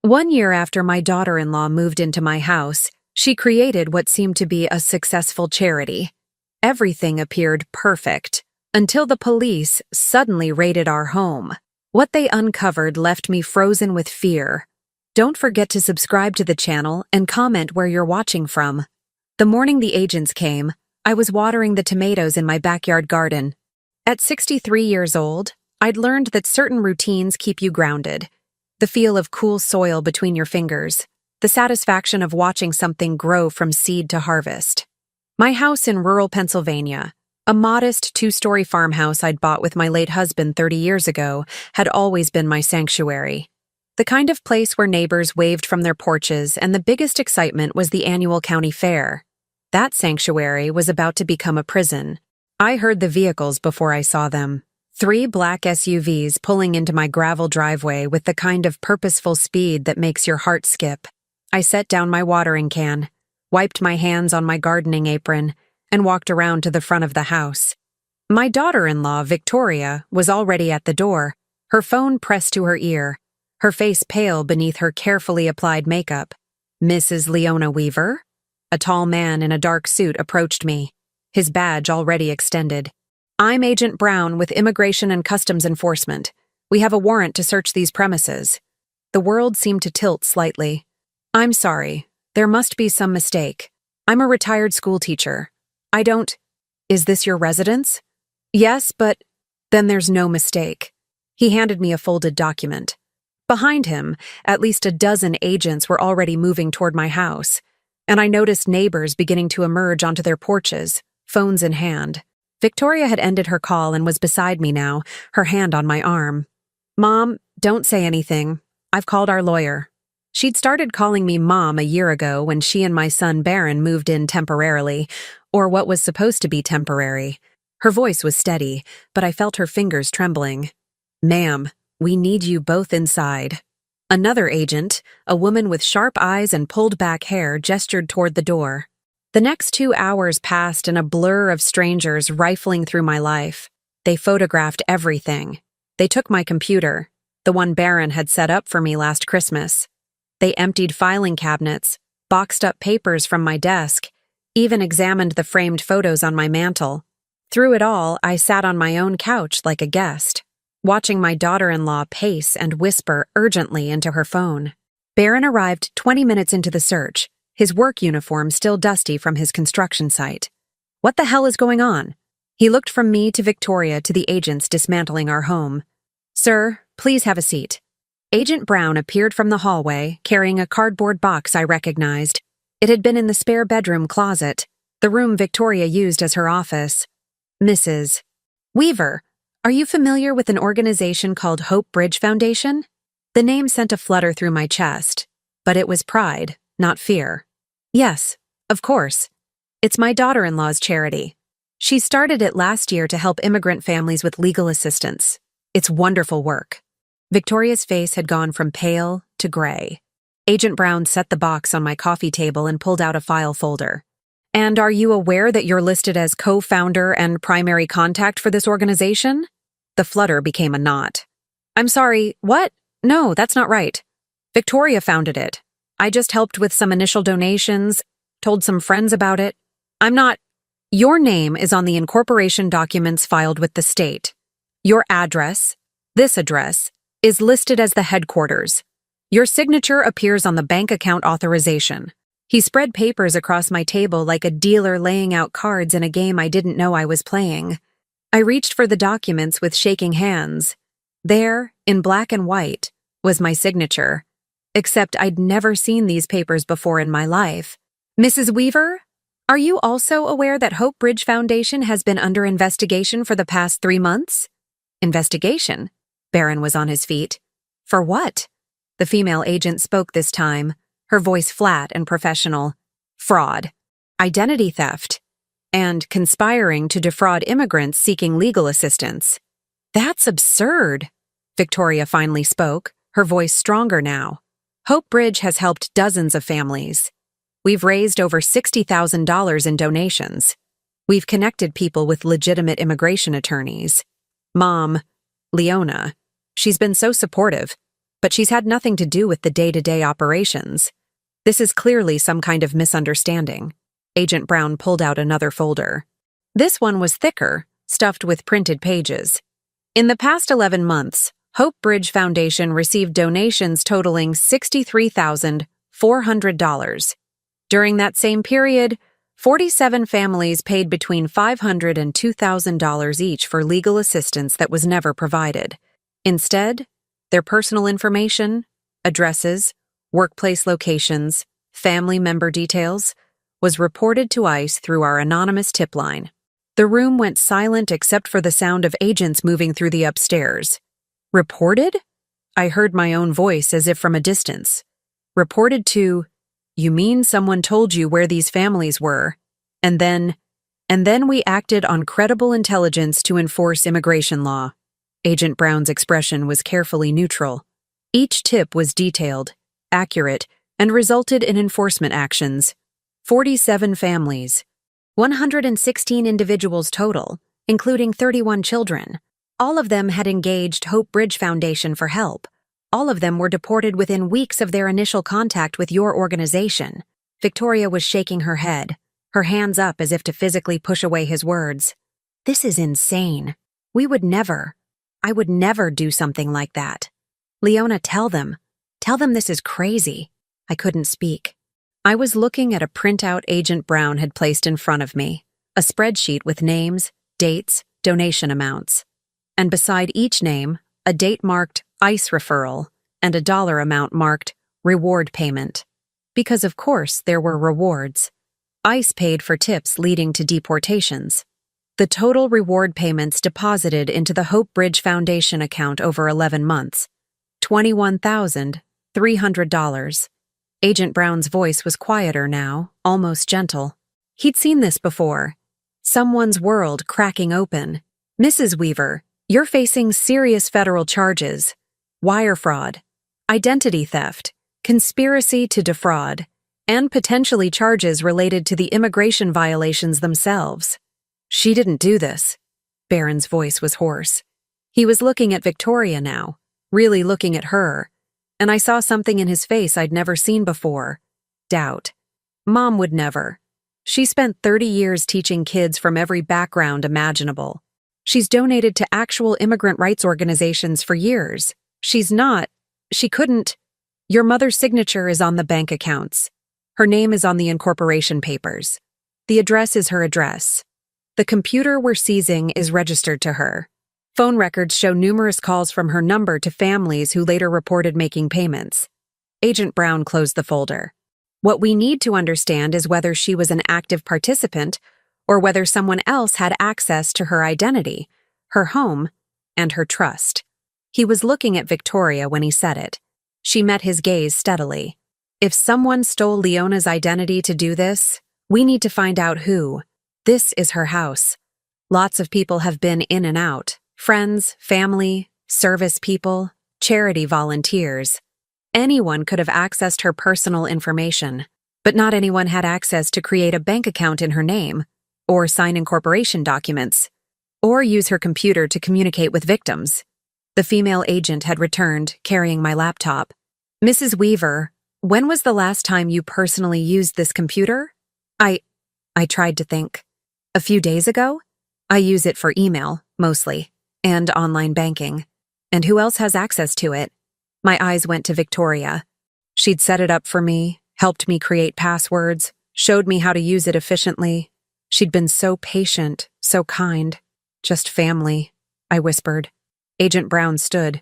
One year after my daughter-in-law moved into my house, she created what seemed to be a successful charity. Everything appeared perfect, until the police suddenly raided our home. What they uncovered left me frozen with fear. Don't forget to subscribe to the channel and comment where you're watching from. The morning the agents came, I was watering the tomatoes in my backyard garden. At 63 years old, I'd learned that certain routines keep you grounded. The feel of cool soil between your fingers, the satisfaction of watching something grow from seed to harvest. My house in rural Pennsylvania, a modest 2-story farmhouse I'd bought with my late husband 30 years ago, had always been my sanctuary. The kind of place where neighbors waved from their porches, and the biggest excitement was the annual county fair. That sanctuary was about to become a prison. I heard the vehicles before I saw them. 3 black SUVs pulling into my gravel driveway with the kind of purposeful speed that makes your heart skip. I set down my watering can, wiped my hands on my gardening apron, and walked around to the front of the house. My daughter-in-law, Victoria, was already at the door, her phone pressed to her ear, her face pale beneath her carefully applied makeup. "Mrs. Leona Weaver?" A tall man in a dark suit approached me, his badge already extended. "I'm Agent Brown with Immigration and Customs Enforcement. We have a warrant to search these premises." The world seemed to tilt slightly. "I'm sorry. There must be some mistake. I'm a retired school teacher. I don't— Is this your residence?" "Yes, but—" "Then there's no mistake." He handed me a folded document. Behind him, at least a dozen agents were already moving toward my house, and I noticed neighbors beginning to emerge onto their porches, phones in hand. Victoria had ended her call and was beside me now, her hand on my arm. "Mom, don't say anything. I've called our lawyer." She'd started calling me Mom a year ago when she and my son Baron moved in temporarily, or what was supposed to be temporary. Her voice was steady, but I felt her fingers trembling. "Ma'am, we need you both inside." Another agent, a woman with sharp eyes and pulled-back hair, gestured toward the door. The next 2 hours passed in a blur of strangers rifling through my life. They photographed everything. They took my computer, the one Baron had set up for me last Christmas. They emptied filing cabinets, boxed up papers from my desk, even examined the framed photos on my mantel. Through it all, I sat on my own couch like a guest, watching my daughter-in-law pace and whisper urgently into her phone. Baron arrived 20 minutes into the search, his work uniform still dusty from his construction site. "What the hell is going on?" He looked from me to Victoria to the agents dismantling our home. "Sir, please have a seat." Agent Brown appeared from the hallway, carrying a cardboard box I recognized. It had been in the spare bedroom closet, the room Victoria used as her office. "Mrs. Weaver, are you familiar with an organization called Hope Bridge Foundation?" The name sent a flutter through my chest, but it was pride, not fear. "Yes, of course. It's my daughter-in-law's charity. She started it last year to help immigrant families with legal assistance. It's wonderful work." Victoria's face had gone from pale to gray. Agent Brown set the box on my coffee table and pulled out a file folder. "And are you aware that you're listed as co-founder and primary contact for this organization?" The flutter became a knot. "I'm sorry, what? No, that's not right. Victoria founded it. I just helped with some initial donations, told some friends about it. I'm not— Your name is on the incorporation documents filed with the state. Your address, this address, is listed as the headquarters. Your signature appears on the bank account authorization." He spread papers across my table like a dealer laying out cards in a game I didn't know I was playing. I reached for the documents with shaking hands. There, in black and white, was my signature. Except I'd never seen these papers before in my life. "Mrs. Weaver, are you also aware that Hope Bridge Foundation has been under investigation for the past 3 months?" "Investigation?" Baron was on his feet. "For what?" The female agent spoke this time, her voice flat and professional. "Fraud, identity theft, and conspiring to defraud immigrants seeking legal assistance." "That's absurd," Victoria finally spoke, her voice stronger now. "Hope Bridge has helped dozens of families. We've raised over $60,000 in donations. We've connected people with legitimate immigration attorneys. Mom, Leona, she's been so supportive. but she's had nothing to do with the day-to-day operations. This is clearly some kind of misunderstanding. Agent Brown pulled out another folder. This one was thicker, stuffed with printed pages. In the past 11 months, Hope Bridge Foundation received donations totaling $63,400. During that same period, 47 families paid between $500 and $2,000 each for legal assistance that was never provided. Instead, their personal information, addresses, workplace locations, family member details, was reported to ICE through our anonymous tip line. The room went silent except for the sound of agents moving through the upstairs. Reported? I heard my own voice as if from a distance. Reported to, you mean someone told you where these families were, and then we acted on credible intelligence to enforce immigration law. Agent Brown's expression was carefully neutral. Each tip was detailed, accurate, and resulted in enforcement actions. 47 families, 116 individuals total, including 31 children. All of them had engaged Hope Bridge Foundation for help. All of them were deported within weeks of their initial contact with your organization. Victoria was shaking her head, her hands up as if to physically push away his words. This is insane. I would never do something like that. Leona, tell them this is crazy. I couldn't speak. I was looking at a printout Agent Brown had placed in front of me, a spreadsheet with names, dates, donation amounts. And beside each name, a date marked ICE referral and a dollar amount marked reward payment. Because of course there were rewards. ICE paid for tips leading to deportations. The total reward payments deposited into the Hope Bridge Foundation account over 11 months, $21,300. Agent Brown's voice was quieter now, almost gentle. He'd seen this before. Someone's world cracking open. Mrs. Weaver, you're facing serious federal charges. Wire fraud, identity theft, conspiracy to defraud, and potentially charges related to the immigration violations themselves. She didn't do this. Barron's voice was hoarse. He was looking at Victoria now, really looking at her, and I saw something in his face I'd never seen before. Doubt. Mom would never. She spent 30 years teaching kids from every background imaginable. She's donated to actual immigrant rights organizations for years. She couldn't. Your mother's signature is on the bank accounts. Her name is on the incorporation papers. The address is her address. The computer we're seizing is registered to her. Phone records show numerous calls from her number to families who later reported making payments. Agent Brown closed the folder. What we need to understand is whether she was an active participant or whether someone else had access to her identity, her home, and her trust. He was looking at Victoria when he said it. She met his gaze steadily. If someone stole Leona's identity to do this, we need to find out who. This is her house. Lots of people have been in and out. Friends, family, service people, charity volunteers. Anyone could have accessed her personal information, but not anyone had access to create a bank account in her name, or sign incorporation documents, or use her computer to communicate with victims. The female agent had returned, carrying my laptop. Mrs. Weaver, when was the last time you personally used this computer? I tried to think. A few days ago? I use it for email, mostly, and online banking. And who else has access to it? My eyes went to Victoria. She'd set it up for me, helped me create passwords, showed me how to use it efficiently. She'd been so patient, so kind. Just family, I whispered. Agent Brown stood.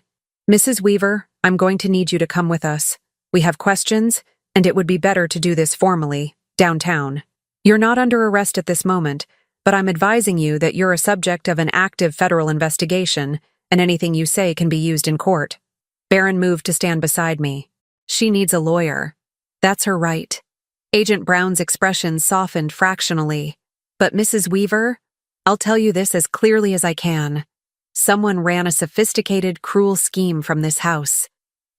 Mrs. Weaver, I'm going to need you to come with us. We have questions, and it would be better to do this formally, downtown. You're not under arrest at this moment, but I'm advising you that you're a subject of an active federal investigation, and anything you say can be used in court. Barron moved to stand beside me. She needs a lawyer. That's her right. Agent Brown's expression softened fractionally. But Mrs. Weaver, I'll tell you this as clearly as I can. Someone ran a sophisticated, cruel scheme from this house.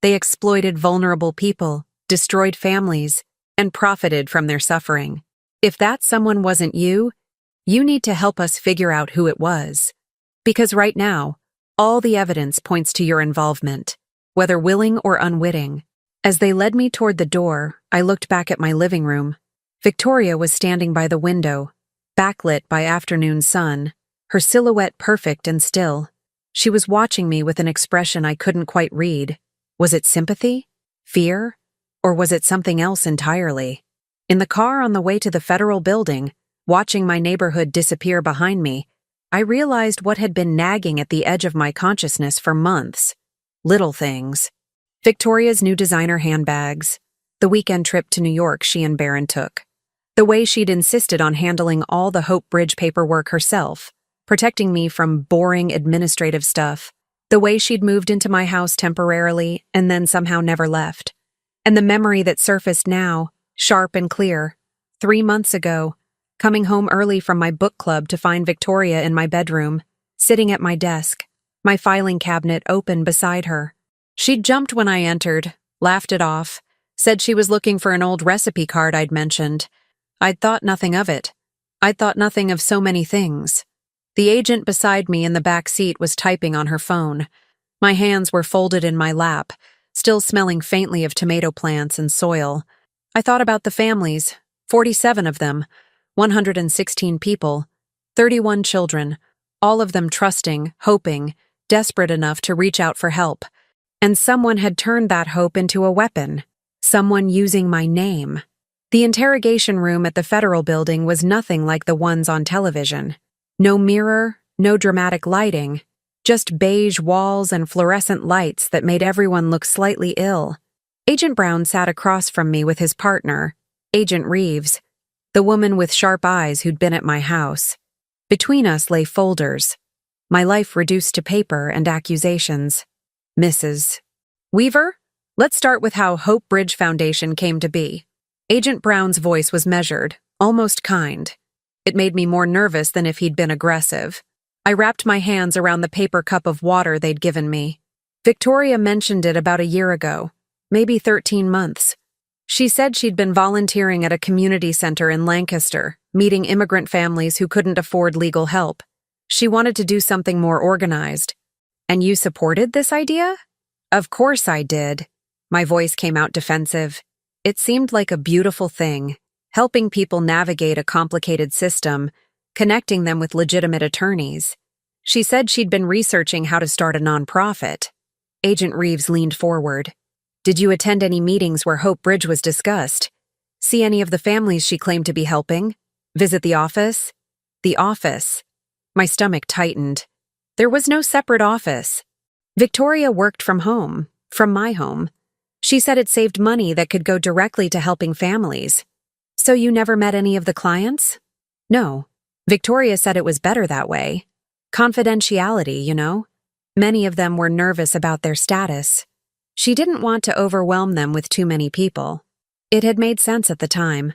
They exploited vulnerable people, destroyed families, and profited from their suffering. If that someone wasn't you, you need to help us figure out who it was. Because right now, all the evidence points to your involvement. whether willing or unwitting. As they led me toward the door, I looked back at my living room. Victoria was standing by the window, backlit by afternoon sun, her silhouette perfect and still. She was watching me with an expression I couldn't quite read. Was it sympathy? Fear? Or was it something else entirely? In the car on the way to the federal building, watching my neighborhood disappear behind me, I realized what had been nagging at the edge of my consciousness for months. Little things. Victoria's new designer handbags, the weekend trip to New York she and Barron took, the way she'd insisted on handling all the Hope Bridge paperwork herself, protecting me from boring administrative stuff, the way she'd moved into my house temporarily and then somehow never left, and the memory that surfaced now, sharp and clear, 3 months ago, coming home early from my book club to find Victoria in my bedroom, sitting at my desk, my filing cabinet open beside her. She'd jumped when I entered, laughed it off, said she was looking for an old recipe card I'd mentioned. I'd thought nothing of it. I'd thought nothing of so many things. The agent beside me in the back seat was typing on her phone. My hands were folded in my lap, still smelling faintly of tomato plants and soil. I thought about the families, 47 of them, 116 people, 31 children, all of them trusting, hoping, desperate enough to reach out for help. And someone had turned that hope into a weapon. Someone using my name. The interrogation room at the federal building was nothing like the ones on television. No mirror, no dramatic lighting, just beige walls and fluorescent lights that made everyone look slightly ill. Agent Brown sat across from me with his partner, Agent Reeves, the woman with sharp eyes who'd been at my house. Between us lay folders, my life reduced to paper and accusations. Mrs. Weaver, let's start with how Hope Bridge Foundation came to be. Agent Brown's voice was measured, almost kind. It made me more nervous than if he'd been aggressive. I wrapped my hands around the paper cup of water they'd given me. Victoria mentioned it about a year ago, maybe 13 months. She said she'd been volunteering at a community center in Lancaster, meeting immigrant families who couldn't afford legal help. She wanted to do something more organized. And you supported this idea? Of course I did. My voice came out defensive. It seemed like a beautiful thing, helping people navigate a complicated system, connecting them with legitimate attorneys. She said she'd been researching how to start a nonprofit. Agent Reeves leaned forward. Did you attend any meetings where Hope Bridge was discussed? See any of the families she claimed to be helping? Visit the office? The office. My stomach tightened. There was no separate office. Victoria worked from home, from my home. She said it saved money that could go directly to helping families. So you never met any of the clients? No. Victoria said it was better that way. Confidentiality, you know? Many of them were nervous about their status. She didn't want to overwhelm them with too many people. It had made sense at the time.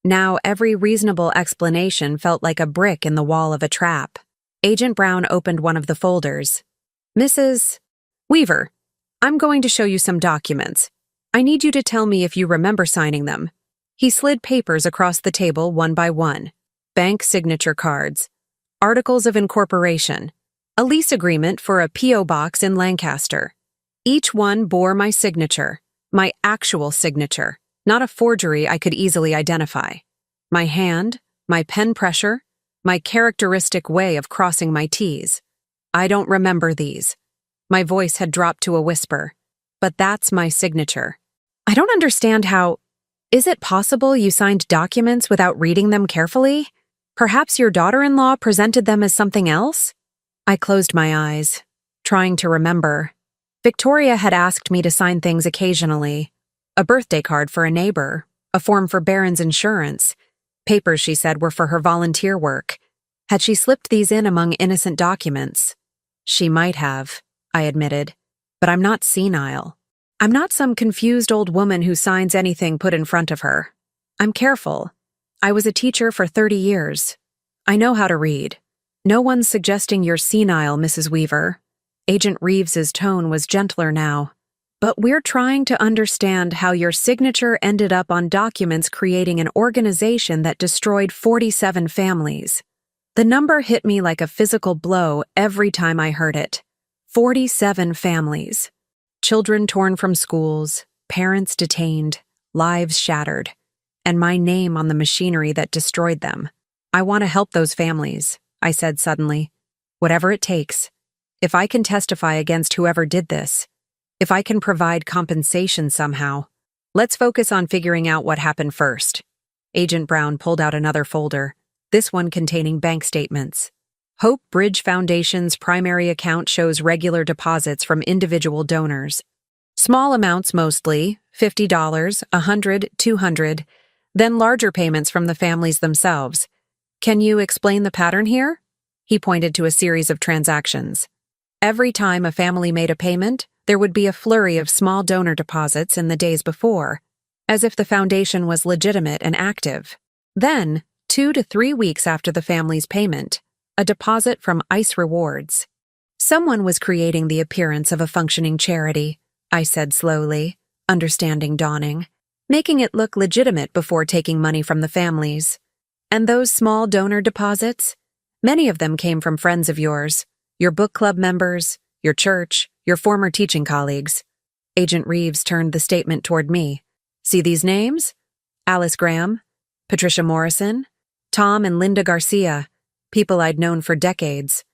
Now every reasonable explanation felt like a brick in the wall of a trap. Agent Brown opened one of the folders. Mrs. Weaver, I'm going to show you some documents. I need you to tell me if you remember signing them. He slid papers across the table one by one. Bank signature cards, articles of incorporation, a lease agreement for a P.O. box in Lancaster. Each one bore my signature, my actual signature, not a forgery I could easily identify. My hand, my pen pressure, my characteristic way of crossing my T's. I don't remember these. My voice had dropped to a whisper. But that's my signature. I don't understand how... Is it possible you signed documents without reading them carefully? Perhaps your daughter-in-law presented them as something else? I closed my eyes, trying to remember. Victoria had asked me to sign things occasionally. A birthday card for a neighbor, a form for Barron's insurance. Papers, she said, were for her volunteer work. Had she slipped these in among innocent documents? She might have, I admitted. But I'm not senile. I'm not some confused old woman who signs anything put in front of her. I'm careful. I was a teacher for 30 years. I know how to read. No one's suggesting you're senile, Mrs. Weaver. Agent Reeves's tone was gentler now. But we're trying to understand how your signature ended up on documents creating an organization that destroyed 47 families. The number hit me like a physical blow every time I heard it. 47 families. Children torn from schools, parents detained, lives shattered, and my name on the machinery that destroyed them. I want to help those families, I said suddenly. Whatever it takes. If I can testify against whoever did this, if I can provide compensation somehow. Let's focus on figuring out what happened first. Agent Brown pulled out another folder, this one containing bank statements. Hope Bridge Foundation's primary account shows regular deposits from individual donors. Small amounts mostly, $50, $100, $200, then larger payments from the families themselves. Can you explain the pattern here? He pointed to a series of transactions. Every time a family made a payment, there would be a flurry of small donor deposits in the days before, as if the foundation was legitimate and active. Then, 2 to 3 weeks after the family's payment, a deposit from ICE Rewards. Someone was creating the appearance of a functioning charity, I said slowly, understanding dawning, making it look legitimate before taking money from the families. And those small donor deposits? Many of them came from friends of yours, your book club members, your church, your former teaching colleagues. Agent Reeves turned the statement toward me. See these names? Alice Graham, Patricia Morrison, Tom and Linda Garcia, people I'd known for decades.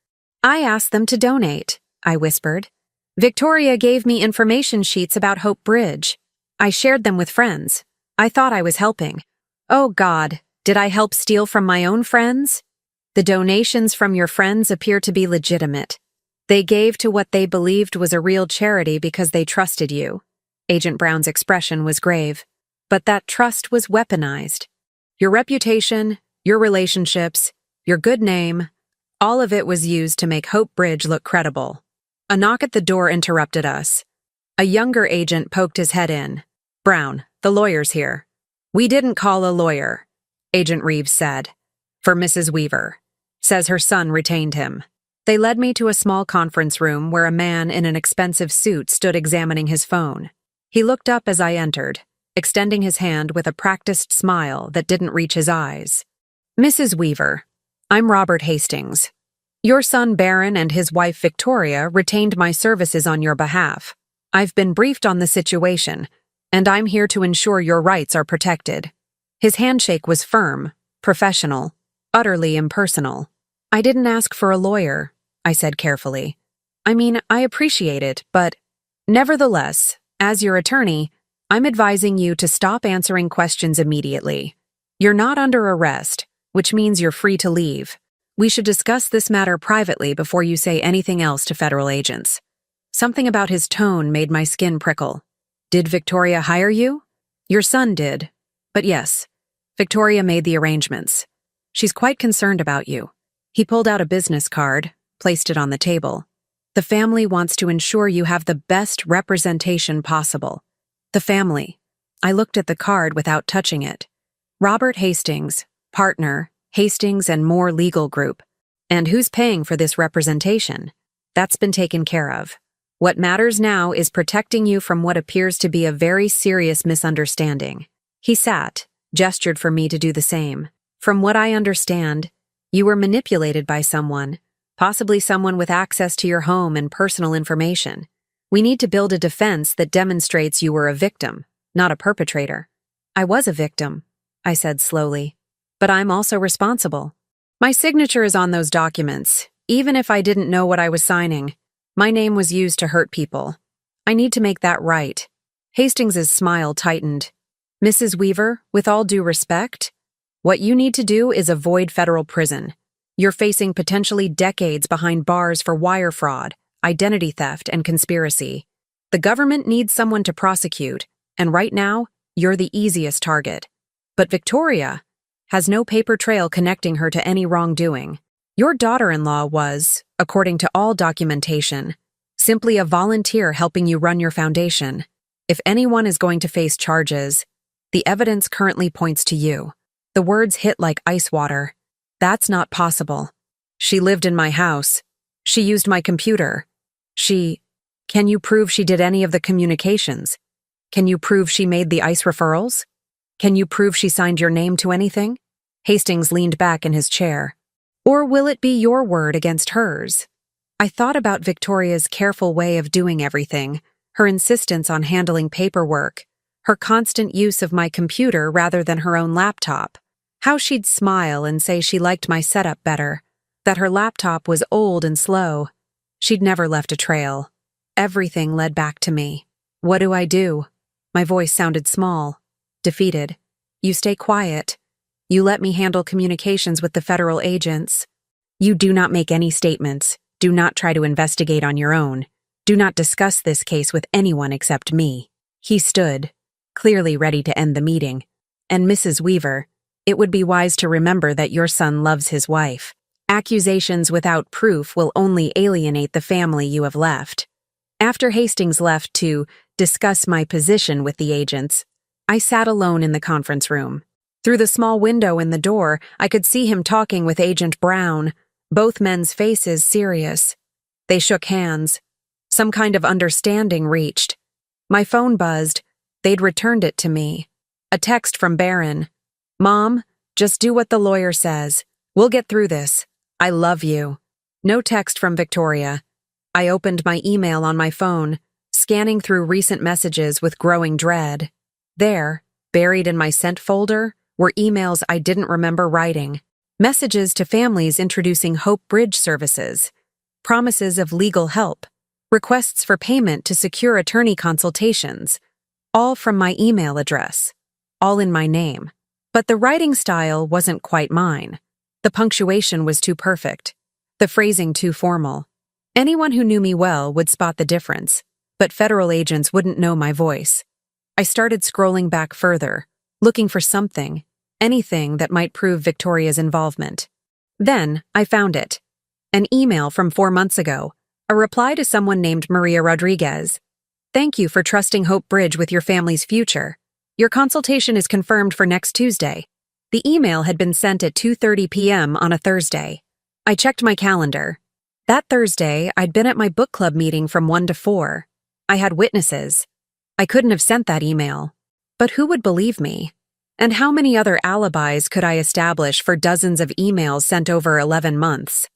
I asked them to donate, I whispered. Victoria gave me information sheets about Hope Bridge. I shared them with friends. I thought I was helping. Oh God, did I help steal from my own friends? The donations from your friends appear to be legitimate. They gave to what they believed was a real charity because they trusted you. Agent Brown's expression was grave. But that trust was weaponized. Your reputation, your relationships, your good name, all of it was used to make Hope Bridge look credible. A knock at the door interrupted us. A younger agent poked his head in. Brown, the lawyer's here. We didn't call a lawyer, Agent Reeves said. For Mrs. Weaver. Says her son retained him. They led me to a small conference room where a man in an expensive suit stood examining his phone. He looked up as I entered, extending his hand with a practiced smile that didn't reach his eyes. Mrs. Weaver, I'm Robert Hastings. Your son Barron and his wife Victoria retained my services on your behalf. I've been briefed on the situation, and I'm here to ensure your rights are protected. His handshake was firm, professional, utterly impersonal. I didn't ask for a lawyer, I said carefully. I mean, I appreciate it, but nevertheless, as your attorney, I'm advising you to stop answering questions immediately. You're not under arrest, which means you're free to leave. We should discuss this matter privately before you say anything else to federal agents. Something about his tone made my skin prickle. Did Victoria hire you? Your son did. But yes, Victoria made the arrangements. She's quite concerned about you. He pulled out a business card, placed it on the table. The family wants to ensure you have the best representation possible. The family. I looked at the card without touching it. Robert Hastings, partner, Hastings and More Legal Group. And who's paying for this representation? That's been taken care of. What matters now is protecting you from what appears to be a very serious misunderstanding. He sat, gestured for me to do the same. From what I understand, you were manipulated by someone, possibly someone with access to your home and personal information. We need to build a defense that demonstrates you were a victim, not a perpetrator. I was a victim, I said slowly, but I'm also responsible. My signature is on those documents, even if I didn't know what I was signing. My name was used to hurt people. I need to make that right. Hastings's smile tightened. Mrs. Weaver, with all due respect, what you need to do is avoid federal prison. You're facing potentially decades behind bars for wire fraud, identity theft, and conspiracy. The government needs someone to prosecute, and right now, you're the easiest target. But Victoria has no paper trail connecting her to any wrongdoing. Your daughter-in-law was, according to all documentation, simply a volunteer helping you run your foundation. If anyone is going to face charges, the evidence currently points to you. The words hit like ice water. That's not possible. She lived in my house. She used my computer. Can you prove she did any of the communications? Can you prove she made the ICE referrals? Can you prove she signed your name to anything? Hastings leaned back in his chair. Or will it be your word against hers? I thought about Victoria's careful way of doing everything, her insistence on handling paperwork, her constant use of my computer rather than her own laptop, how she'd smile and say she liked my setup better, that her laptop was old and slow. She'd never left a trail. Everything led back to me. What do I do? My voice sounded small, defeated. You stay quiet. You let me handle communications with the federal agents. You do not make any statements. Do not try to investigate on your own. Do not discuss this case with anyone except me. He stood, clearly ready to end the meeting. And Mrs. Weaver, it would be wise to remember that your son loves his wife. Accusations without proof will only alienate the family you have left. After Hastings left to discuss my position with the agents, I sat alone in the conference room. Through the small window in the door, I could see him talking with Agent Brown, both men's faces serious. They shook hands. Some kind of understanding reached. My phone buzzed. They'd returned it to me. A text from Barron. Mom, just do what the lawyer says. We'll get through this. I love you. No text from Victoria. I opened my email on my phone, scanning through recent messages with growing dread. There, buried in my sent folder, were emails I didn't remember writing. Messages to families introducing Hope Bridge services. Promises of legal help. Requests for payment to secure attorney consultations. All from my email address. All in my name. But the writing style wasn't quite mine. The punctuation was too perfect. The phrasing too formal. Anyone who knew me well would spot the difference, but federal agents wouldn't know my voice. I started scrolling back further, looking for something, anything that might prove Victoria's involvement. Then, I found it. An email from 4 months ago, a reply to someone named Maria Rodriguez. Thank you for trusting Hope Bridge with your family's future. Your consultation is confirmed for next Tuesday. The email had been sent at 2:30 p.m. on a Thursday. I checked my calendar. That Thursday, I'd been at my book club meeting from 1 to 4. I had witnesses. I couldn't have sent that email. But who would believe me? And how many other alibis could I establish for dozens of emails sent over 11 months?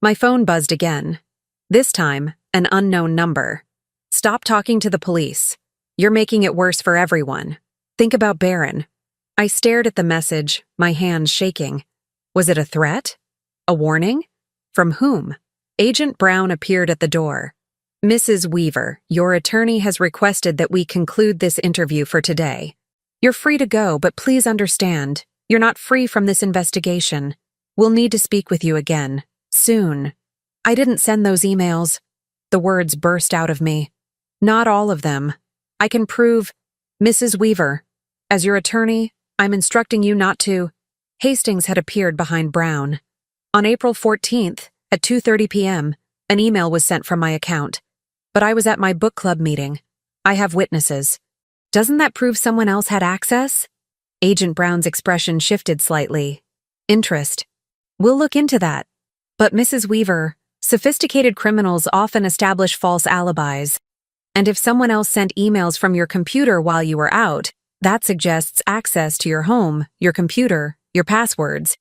My phone buzzed again. This time, an unknown number. Stop talking to the police. You're making it worse for everyone. Think about Barron. I stared at the message, my hands shaking. Was it a threat? A warning? From whom? Agent Brown appeared at the door. Mrs. Weaver, your attorney has requested that we conclude this interview for today. You're free to go, but please understand, you're not free from this investigation. We'll need to speak with you again, soon. I didn't send those emails. The words burst out of me. Not all of them. I can prove, Mrs. Weaver, as your attorney, I'm instructing you not to. Hastings had appeared behind Brown. On April 14th, at 2:30 p.m., an email was sent from my account. But I was at my book club meeting. I have witnesses. Doesn't that prove someone else had access? Agent Brown's expression shifted slightly. Interest. We'll look into that. But Mrs. Weaver, sophisticated criminals often establish false alibis. And if someone else sent emails from your computer while you were out, that suggests access to your home, your computer, your passwords.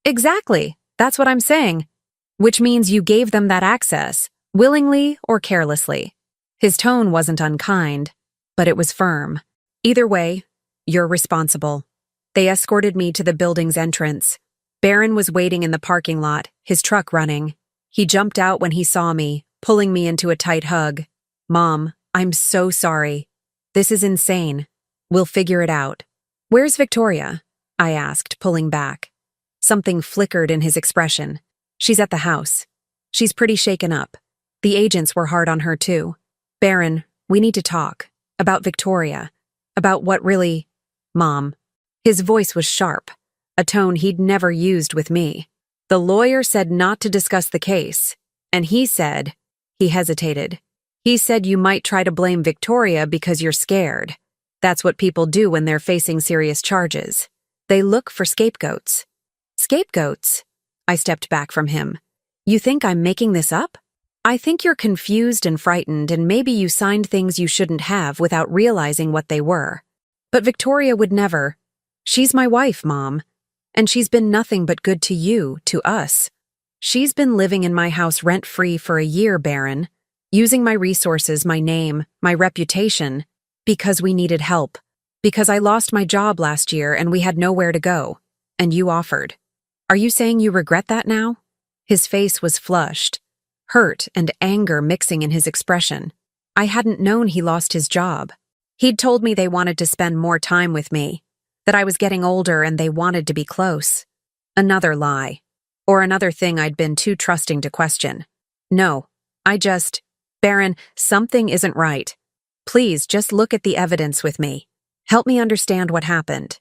Exactly. That's what I'm saying. Which means you gave them that access, willingly or carelessly. His tone wasn't unkind, but it was firm. Either way, you're responsible. They escorted me to the building's entrance. Barron was waiting in the parking lot, his truck running. He jumped out when he saw me, pulling me into a tight hug. Mom, I'm so sorry. This is insane. We'll figure it out. Where's Victoria? I asked, pulling back. Something flickered in his expression. She's at the house. She's pretty shaken up. The agents were hard on her too. Barron, we need to talk. About Victoria. About what really... Mom. His voice was sharp, a tone he'd never used with me. The lawyer said not to discuss the case, and he said... He hesitated. He said you might try to blame Victoria because you're scared. That's what people do when they're facing serious charges. They look for scapegoats. Scapegoats? I stepped back from him. You think I'm making this up? I think you're confused and frightened, and maybe you signed things you shouldn't have without realizing what they were. But Victoria would never. She's my wife, Mom. And she's been nothing but good to you, to us. She's been living in my house rent-free for a year, Barron. using my resources, my name, my reputation, because we needed help. Because I lost my job last year and we had nowhere to go. And you offered. Are you saying you regret that now? His face was flushed, hurt and anger mixing in his expression. I hadn't known he lost his job. He'd told me they wanted to spend more time with me, that I was getting older and they wanted to be close. Another lie. Or another thing I'd been too trusting to question. No, Baron, something isn't right. Please just look at the evidence with me. Help me understand what happened.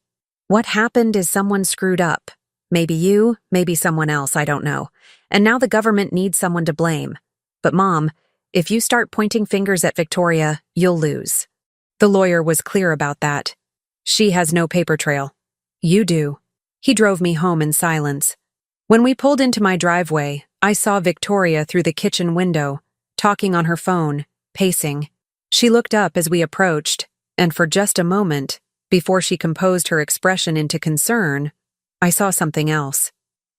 What happened is someone screwed up. Maybe you, maybe someone else, I don't know. And now the government needs someone to blame. But Mom, if you start pointing fingers at Victoria, you'll lose. The lawyer was clear about that. She has no paper trail. You do. He drove me home in silence. When we pulled into my driveway, I saw Victoria through the kitchen window, talking on her phone, pacing. She looked up as we approached, and for just a moment, before she composed her expression into concern, I saw something else.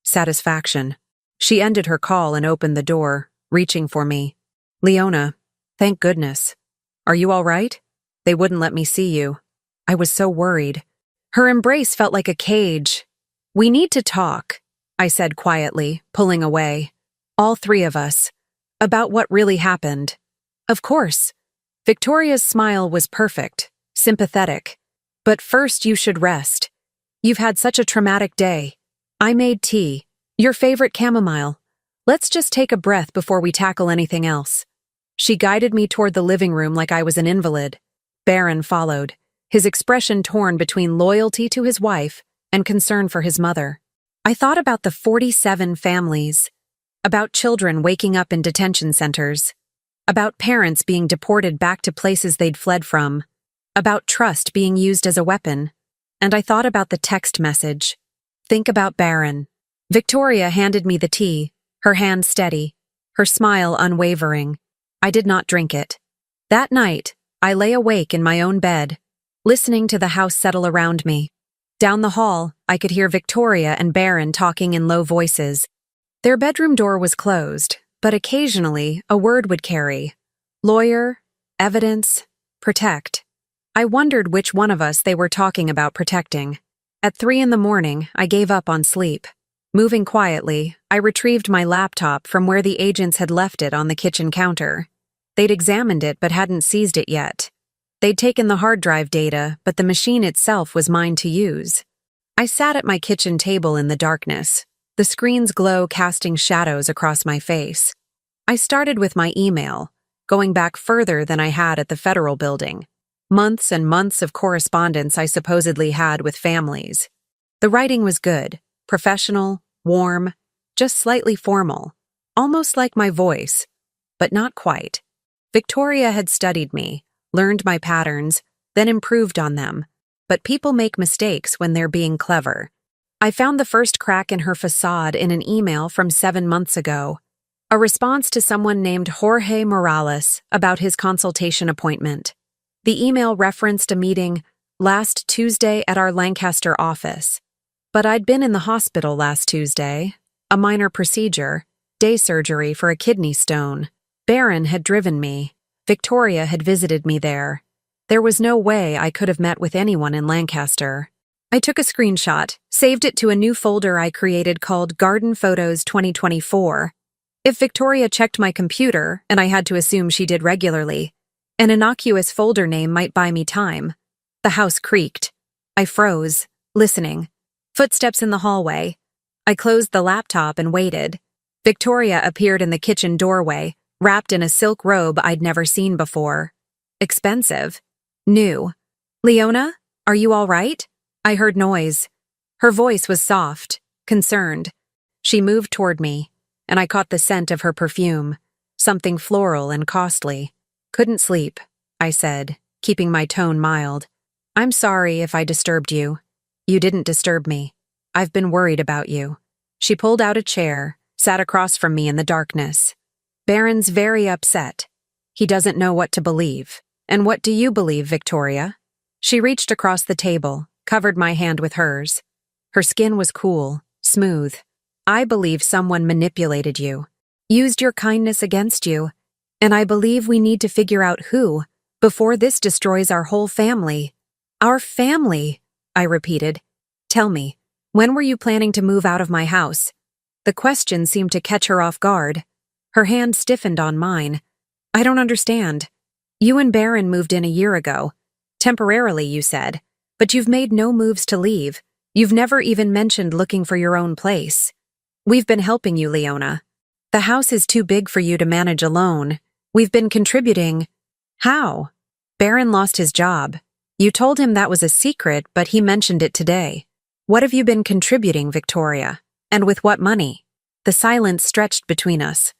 Satisfaction. She ended her call and opened the door, reaching for me. Leona, thank goodness. Are you all right? They wouldn't let me see you. I was so worried. Her embrace felt like a cage. We need to talk, I said quietly, pulling away. All three of us. About what really happened. Of course. Victoria's smile was perfect, sympathetic. But first you should rest. You've had such a traumatic day. I made tea. Your favorite chamomile. Let's just take a breath before we tackle anything else. She guided me toward the living room like I was an invalid. Baron followed, his expression torn between loyalty to his wife and concern for his mother. I thought about the 47 families, about children waking up in detention centers, about parents being deported back to places they'd fled from, about trust being used as a weapon, and I thought about the text message. Think about Baron. Victoria handed me the tea, her hand steady, her smile unwavering. I did not drink it. That night, I lay awake in my own bed, listening to the house settle around me. Down the hall, I could hear Victoria and Baron talking in low voices. Their bedroom door was closed, but occasionally a word would carry. Lawyer, evidence, protect. I wondered which one of us they were talking about protecting. At 3 a.m, I gave up on sleep. Moving quietly, I retrieved my laptop from where the agents had left it on the kitchen counter. They'd examined it but hadn't seized it yet. They'd taken the hard drive data, but the machine itself was mine to use. I sat at my kitchen table in the darkness, the screen's glow casting shadows across my face. I started with my email, going back further than I had at the federal building. Months and months of correspondence I supposedly had with families. The writing was good, professional, warm, just slightly formal, almost like my voice, but not quite. Victoria had studied me, learned my patterns, then improved on them. But people make mistakes when they're being clever. I found the first crack in her facade in an email from 7 months ago, a response to someone named Jorge Morales about his consultation appointment. The email referenced a meeting last Tuesday at our Lancaster office. But I'd been in the hospital last Tuesday, a minor procedure, day surgery for a kidney stone. Baron had driven me. Victoria had visited me there. There was no way I could have met with anyone in Lancaster. I took a screenshot, saved it to a new folder I created called Garden Photos 2024. If Victoria checked my computer, and I had to assume she did regularly, an innocuous folder name might buy me time. The house creaked. I froze, listening. Footsteps in the hallway. I closed the laptop and waited. Victoria appeared in the kitchen doorway, wrapped in a silk robe I'd never seen before. Expensive. New. Leona, are you all right? I heard noise. Her voice was soft, concerned. She moved toward me, and I caught the scent of her perfume, something floral and costly. Couldn't sleep, I said, keeping my tone mild. I'm sorry if I disturbed you. You didn't disturb me. I've been worried about you. She pulled out a chair, sat across from me in the darkness. Baron's very upset. He doesn't know what to believe. And what do you believe, Victoria? She reached across the table, covered my hand with hers. Her skin was cool, smooth. I believe someone manipulated you, used your kindness against you. And I believe we need to figure out who, before this destroys our whole family. Our family, I repeated. Tell me, when were you planning to move out of my house? The question seemed to catch her off guard. Her hand stiffened on mine. I don't understand. You and Baron moved in a year ago. Temporarily, you said. But you've made no moves to leave. You've never even mentioned looking for your own place. We've been helping you, Leona. The house is too big for you to manage alone. We've been contributing. How? Baron lost his job. You told him that was a secret, but he mentioned it today. What have you been contributing, Victoria? And with what money? The silence stretched between us.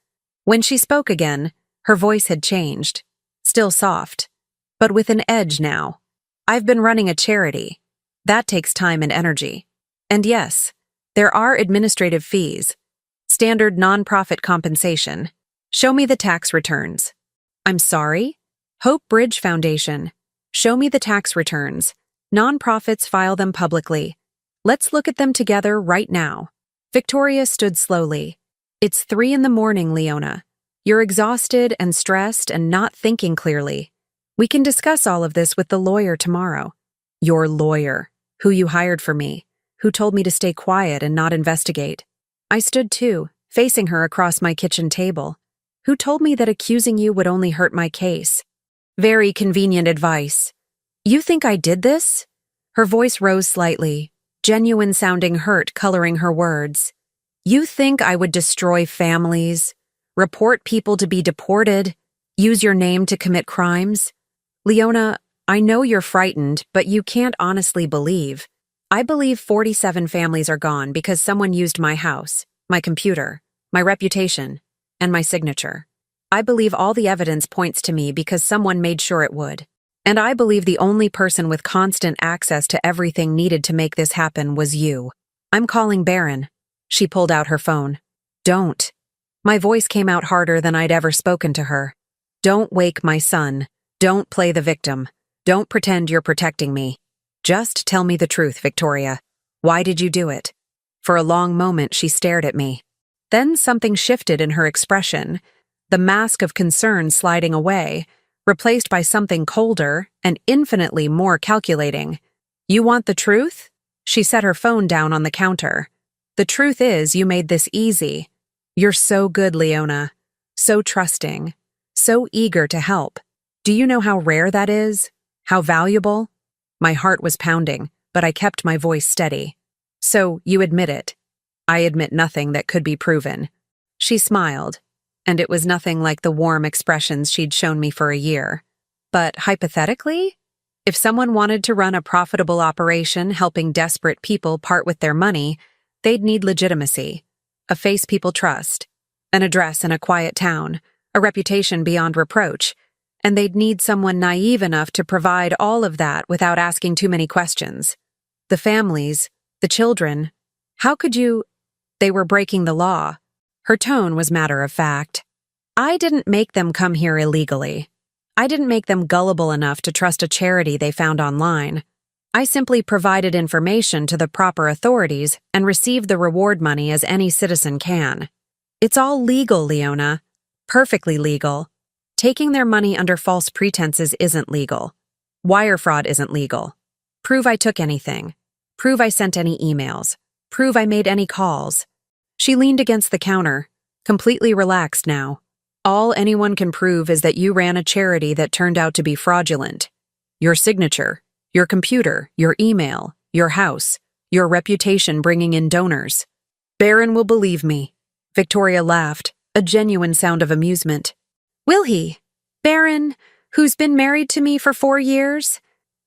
When she spoke again, her voice had changed. Still soft, but with an edge now. I've been running a charity. That takes time and energy. And yes, there are administrative fees. Standard nonprofit compensation. Show me the tax returns. I'm sorry? Hope Bridge Foundation. Show me the tax returns. Nonprofits file them publicly. Let's look at them together right now. Victoria stood slowly. It's 3 a.m, Leona. You're exhausted and stressed and not thinking clearly. We can discuss all of this with the lawyer tomorrow. Your lawyer, who you hired for me, who told me to stay quiet and not investigate. I stood too, facing her across my kitchen table. Who told me that accusing you would only hurt my case? Very convenient advice. You think I did this? Her voice rose slightly, genuine-sounding hurt coloring her words. You think I would destroy families, report people to be deported, use your name to commit crimes? Leona, I know you're frightened, but you can't honestly believe. I believe 47 families are gone because someone used my house, my computer, my reputation, and my signature. I believe all the evidence points to me because someone made sure it would. And I believe the only person with constant access to everything needed to make this happen was you. I'm calling Baron. She pulled out her phone. Don't. My voice came out harder than I'd ever spoken to her. Don't wake my son. Don't play the victim. Don't pretend you're protecting me. Just tell me the truth, Victoria. Why did you do it? For a long moment, she stared at me. Then something shifted in her expression, the mask of concern sliding away, replaced by something colder and infinitely more calculating. You want the truth? She set her phone down on the counter. The truth is, you made this easy. You're so good, Leona. So trusting. So eager to help. Do you know how rare that is? How valuable? My heart was pounding, but I kept my voice steady. So, you admit it. I admit nothing that could be proven. She smiled, and it was nothing like the warm expressions she'd shown me for a year. But hypothetically, if someone wanted to run a profitable operation helping desperate people part with their money, they'd need legitimacy, a face people trust, an address in a quiet town, a reputation beyond reproach, and they'd need someone naive enough to provide all of that without asking too many questions. The families, the children, how could you? They were breaking the law. Her tone was matter of fact. I didn't make them come here illegally. I didn't make them gullible enough to trust a charity they found online. I simply provided information to the proper authorities and received the reward money as any citizen can. It's all legal, Leona. Perfectly legal. Taking their money under false pretenses isn't legal. Wire fraud isn't legal. Prove I took anything. Prove I sent any emails. Prove I made any calls. She leaned against the counter, completely relaxed now. All anyone can prove is that you ran a charity that turned out to be fraudulent. Your signature, your computer, your email, your house, your reputation bringing in donors. Baron will believe me. Victoria laughed, a genuine sound of amusement. Will he? Baron, who's been married to me for 4 years?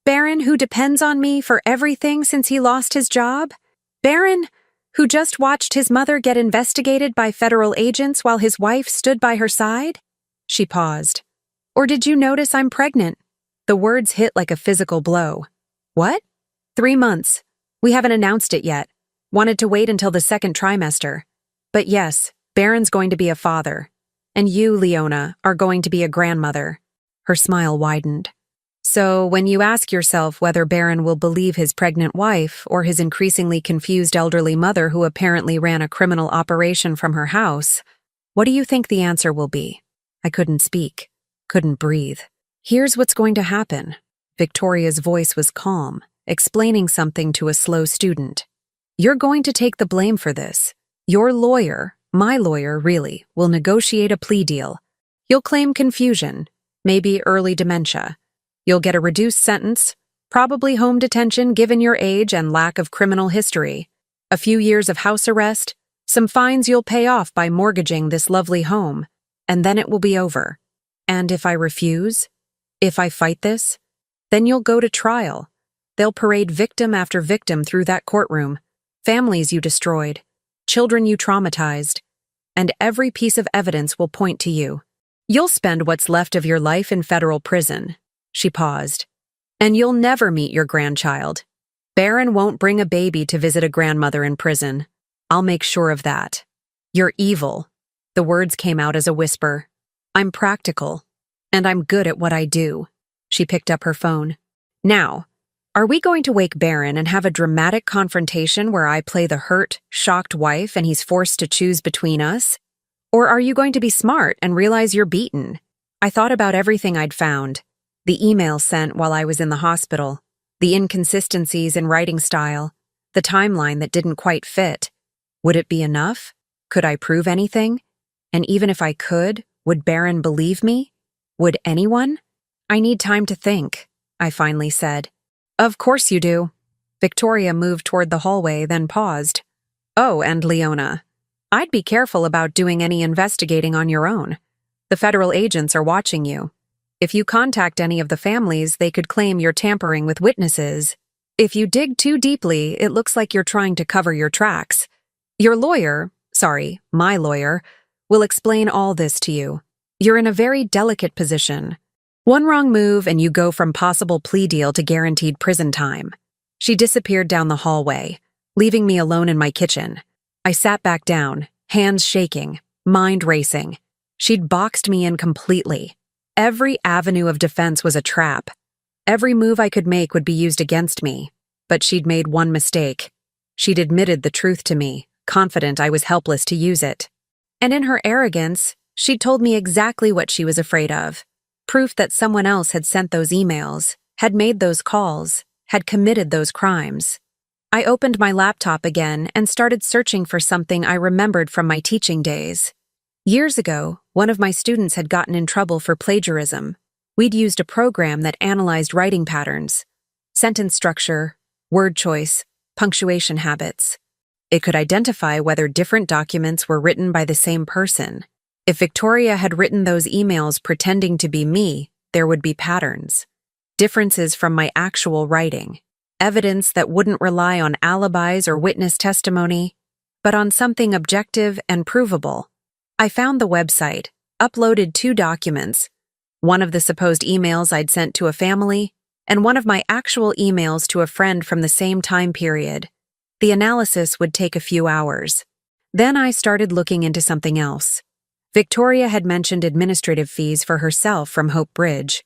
Baron, who depends on me for everything since he lost his job? Baron, who just watched his mother get investigated by federal agents while his wife stood by her side? She paused. Or did you notice I'm pregnant? The words hit like a physical blow. What? 3 months. We haven't announced it yet. Wanted to wait until the 2nd trimester. But yes, Baron's going to be a father. And you, Leona, are going to be a grandmother. Her smile widened. So when you ask yourself whether Baron will believe his pregnant wife or his increasingly confused elderly mother who apparently ran a criminal operation from her house, what do you think the answer will be? I couldn't speak, couldn't breathe. Here's what's going to happen. Victoria's voice was calm, explaining something to a slow student. You're going to take the blame for this. Your lawyer, my lawyer really, will negotiate a plea deal. You'll claim confusion, maybe early dementia. You'll get a reduced sentence, probably home detention given your age and lack of criminal history. A few years of house arrest, some fines you'll pay off by mortgaging this lovely home, and then it will be over. And if I refuse, if I fight this, then you'll go to trial. They'll parade victim after victim through that courtroom, families you destroyed, children you traumatized, and every piece of evidence will point to you. You'll spend what's left of your life in federal prison. She paused. And you'll never meet your grandchild. Barron won't bring a baby to visit a grandmother in prison. I'll make sure of that. You're evil. The words came out as a whisper. I'm practical. And I'm good at what I do. She picked up her phone. Now, are we going to wake Barron and have a dramatic confrontation where I play the hurt, shocked wife and he's forced to choose between us? Or are you going to be smart and realize you're beaten? I thought about everything I'd found. The email sent while I was in the hospital, the inconsistencies in writing style, the timeline that didn't quite fit. Would it be enough? Could I prove anything? And even if I could, would Barron believe me? Would anyone? I need time to think, I finally said. Of course you do. Victoria moved toward the hallway, then paused. Oh, and Leona, I'd be careful about doing any investigating on your own. The federal agents are watching you. If you contact any of the families, they could claim you're tampering with witnesses. If you dig too deeply, it looks like you're trying to cover your tracks. Your lawyer, my lawyer, will explain all this to you. You're in a very delicate position. One wrong move and you go from possible plea deal to guaranteed prison time. She disappeared down the hallway, leaving me alone in my kitchen. I sat back down, hands shaking, mind racing. She'd boxed me in completely. Every avenue of defense was a trap. Every move I could make would be used against me. But she'd made one mistake. She'd admitted the truth to me, confident I was helpless to use it. And in her arrogance, she'd told me exactly what she was afraid of. Proof that someone else had sent those emails, had made those calls, had committed those crimes. I opened my laptop again and started searching for something I remembered from my teaching days. Years ago, one of my students had gotten in trouble for plagiarism. We'd used a program that analyzed writing patterns, sentence structure, word choice, punctuation habits. It could identify whether different documents were written by the same person. If Victoria had written those emails pretending to be me, there would be patterns. Differences from my actual writing. Evidence that wouldn't rely on alibis or witness testimony, but on something objective and provable. I found the website, uploaded 2 documents, one of the supposed emails I'd sent to a family, and one of my actual emails to a friend from the same time period. The analysis would take a few hours. Then I started looking into something else. Victoria had mentioned administrative fees for herself from Hope Bridge.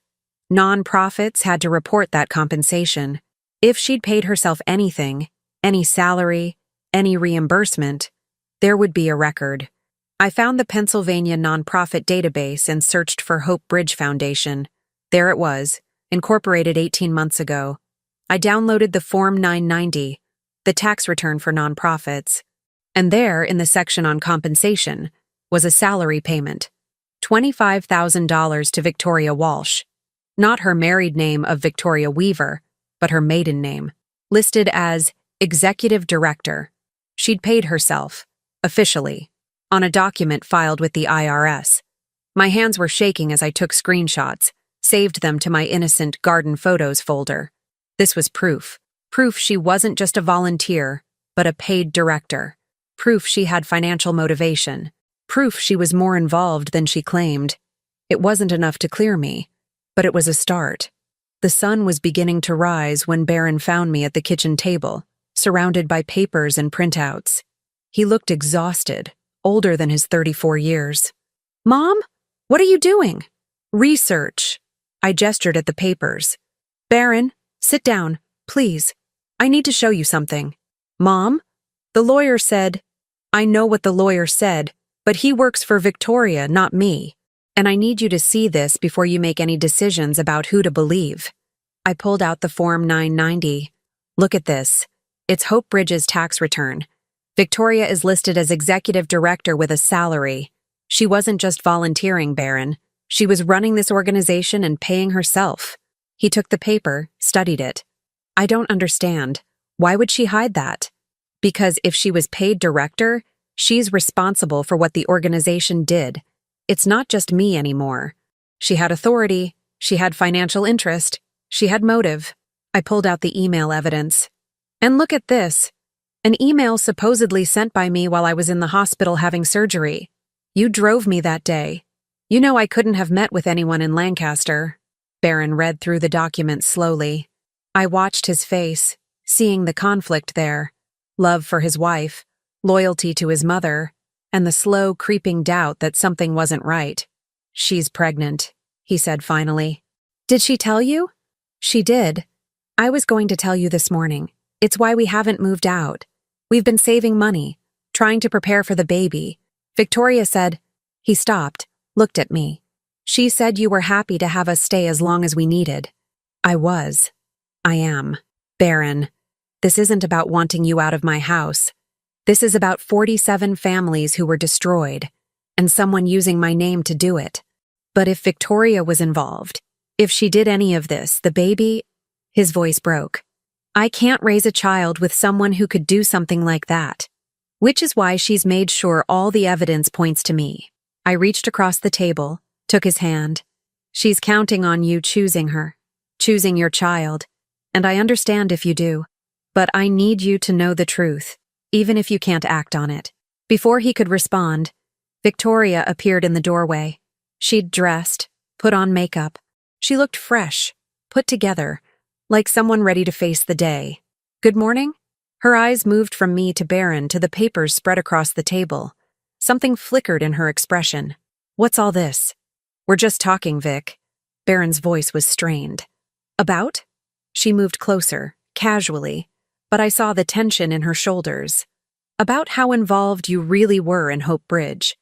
Non-profits had to report that compensation. If she'd paid herself anything, any salary, any reimbursement, there would be a record. I found the Pennsylvania nonprofit database and searched for Hope Bridge Foundation. There it was, incorporated 18 months ago. I downloaded the Form 990, the tax return for nonprofits. And there, in the section on compensation, was a salary payment. $25,000 to Victoria Walsh. Not her married name of Victoria Weaver, but her maiden name, listed as Executive Director. She'd paid herself, officially, on a document filed with the IRS. My hands were shaking as I took screenshots, saved them to my innocent garden photos folder. This was proof. Proof she wasn't just a volunteer, but a paid director. Proof she had financial motivation. Proof she was more involved than she claimed. It wasn't enough to clear me, but it was a start. The sun was beginning to rise when Barron found me at the kitchen table, surrounded by papers and printouts. He looked exhausted, older than his 34 years. "Mom, what are you doing?" "Research." I gestured at the papers. "Barron, sit down, please. I need to show you something." "Mom, the lawyer said..." "I know what the lawyer said, but he works for Victoria, not me. And I need you to see this before you make any decisions about who to believe. I pulled out the Form 990. Look at this. It's Hope Bridge's tax return. Victoria is listed as executive director with a salary. She wasn't just volunteering, Baron. She was running this organization and paying herself. He took the paper, studied it. I don't understand. Why would she hide that? Because if she was paid director, she's responsible for what the organization did. It's not just me anymore. She had authority, she had financial interest, she had motive. I pulled out the email evidence. And look at this. An email supposedly sent by me while I was in the hospital having surgery. You drove me that day. You know I couldn't have met with anyone in Lancaster. Baron read through the document slowly. I watched his face, seeing the conflict there. Love for his wife, loyalty to his mother, and the slow, creeping doubt that something wasn't right. She's pregnant, he said finally. Did she tell you? She did. I was going to tell you this morning. It's why we haven't moved out. We've been saving money, trying to prepare for the baby. Victoria said, he stopped, looked at me. She said you were happy to have us stay as long as we needed. I was. I am. Baron, this isn't about wanting you out of my house. This is about 47 families who were destroyed, and someone using my name to do it. But if Victoria was involved, if she did any of this, the baby... His voice broke. I can't raise a child with someone who could do something like that. Which is why she's made sure all the evidence points to me. I reached across the table, took his hand. She's counting on you choosing her, choosing your child, and I understand if you do. But I need you to know the truth, even if you can't act on it. Before he could respond, Victoria appeared in the doorway. She'd dressed, put on makeup. She looked fresh, put together, like someone ready to face the day. Good morning? Her eyes moved from me to Baron to the papers spread across the table. Something flickered in her expression. What's all this? We're just talking, Vic. Baron's voice was strained. About? She moved closer, casually, but I saw the tension in her shoulders. About how involved you really were in Hope Bridge,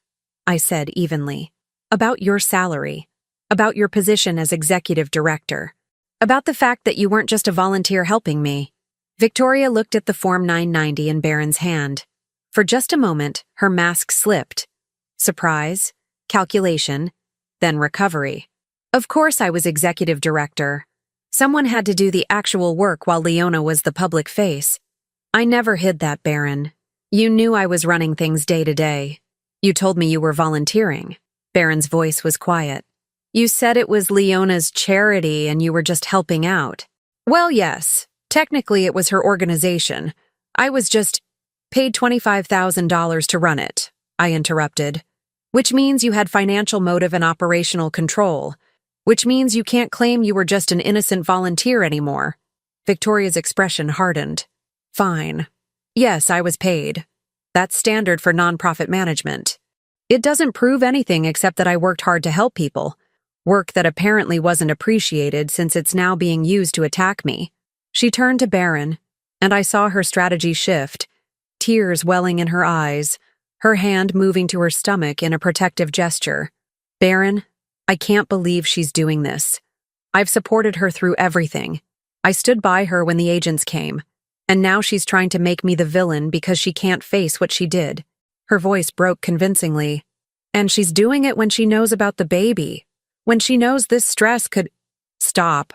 I said evenly. About your salary. About your position as executive director. About the fact that you weren't just a volunteer helping me. Victoria looked at the Form 990 in Baron's hand. For just a moment, her mask slipped. Surprise, calculation, then recovery. Of course I was executive director. Someone had to do the actual work while Leona was the public face. I never hid that, Baron. You knew I was running things day to day. You told me you were volunteering. Baron's voice was quiet. You said it was Leona's charity and you were just helping out. Well, yes. Technically, it was her organization. I was just paid $25,000 to run it, I interrupted. Which means you had financial motive and operational control. Which means you can't claim you were just an innocent volunteer anymore. Victoria's expression hardened. Fine. Yes, I was paid. That's standard for nonprofit management. It doesn't prove anything except that I worked hard to help people. Work that apparently wasn't appreciated since it's now being used to attack me. She turned to Baron, and I saw her strategy shift, tears welling in her eyes, her hand moving to her stomach in a protective gesture. Baron, I can't believe she's doing this. I've supported her through everything. I stood by her when the agents came, and now she's trying to make me the villain because she can't face what she did. Her voice broke convincingly. And she's doing it when she knows about the baby. When she knows this stress could... Stop.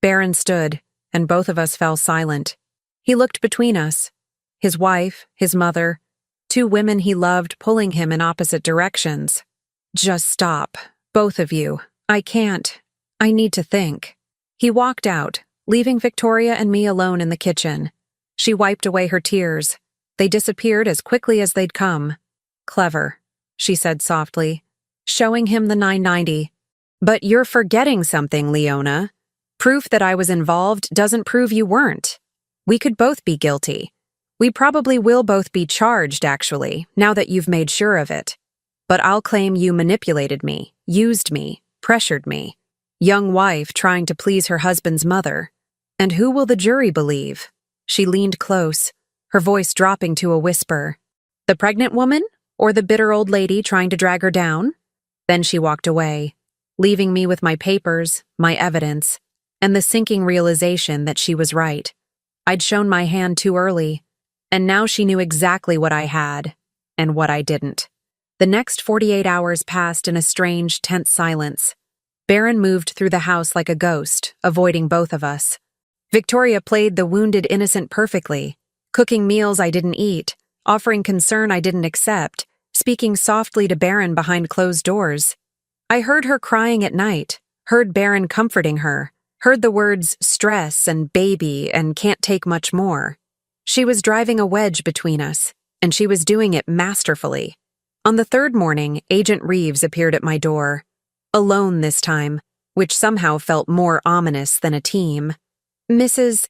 Baron stood, and both of us fell silent. He looked between us. His wife, his mother, two women he loved pulling him in opposite directions. Just stop, both of you. I can't. I need to think. He walked out, leaving Victoria and me alone in the kitchen. She wiped away her tears. They disappeared as quickly as they'd come. Clever, she said softly, showing him the 990. But you're forgetting something, Leona. Proof that I was involved doesn't prove you weren't. We could both be guilty. We probably will both be charged, actually, now that you've made sure of it. But I'll claim you manipulated me, used me, pressured me. Young wife trying to please her husband's mother. And who will the jury believe? She leaned close, her voice dropping to a whisper. The pregnant woman? Or the bitter old lady trying to drag her down? Then she walked away, leaving me with my papers, my evidence, and the sinking realization that she was right. I'd shown my hand too early, and now she knew exactly what I had and what I didn't. The next 48 hours passed in a strange, tense silence. Baron moved through the house like a ghost, avoiding both of us. Victoria played the wounded innocent perfectly, cooking meals I didn't eat, offering concern I didn't accept, speaking softly to Baron behind closed doors. I heard her crying at night, heard Baron comforting her, heard the words stress and baby and can't take much more. She was driving a wedge between us, and she was doing it masterfully. On the third morning, Agent Reeves appeared at my door. Alone this time, which somehow felt more ominous than a team. "Mrs.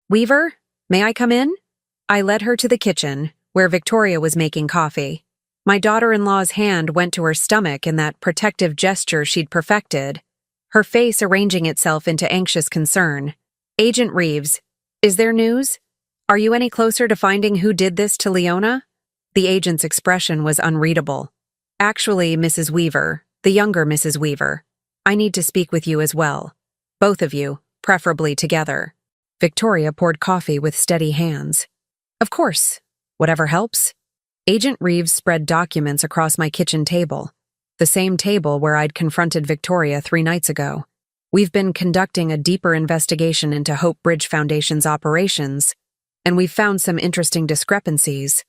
Weaver, may I come in?" I led her to the kitchen, where Victoria was making coffee. My daughter-in-law's hand went to her stomach in that protective gesture she'd perfected, her face arranging itself into anxious concern. "Agent Reeves, is there news? Are you any closer to finding who did this to Leona?" The agent's expression was unreadable. "Actually, Mrs. Weaver, the younger Mrs. Weaver, I need to speak with you as well. Both of you, preferably together." Victoria poured coffee with steady hands. "Of course. Whatever helps." Agent Reeves spread documents across my kitchen table, the same table where I'd confronted Victoria 3 nights ago. "We've been conducting a deeper investigation into Hope Bridge Foundation's operations, and we've found some interesting discrepancies."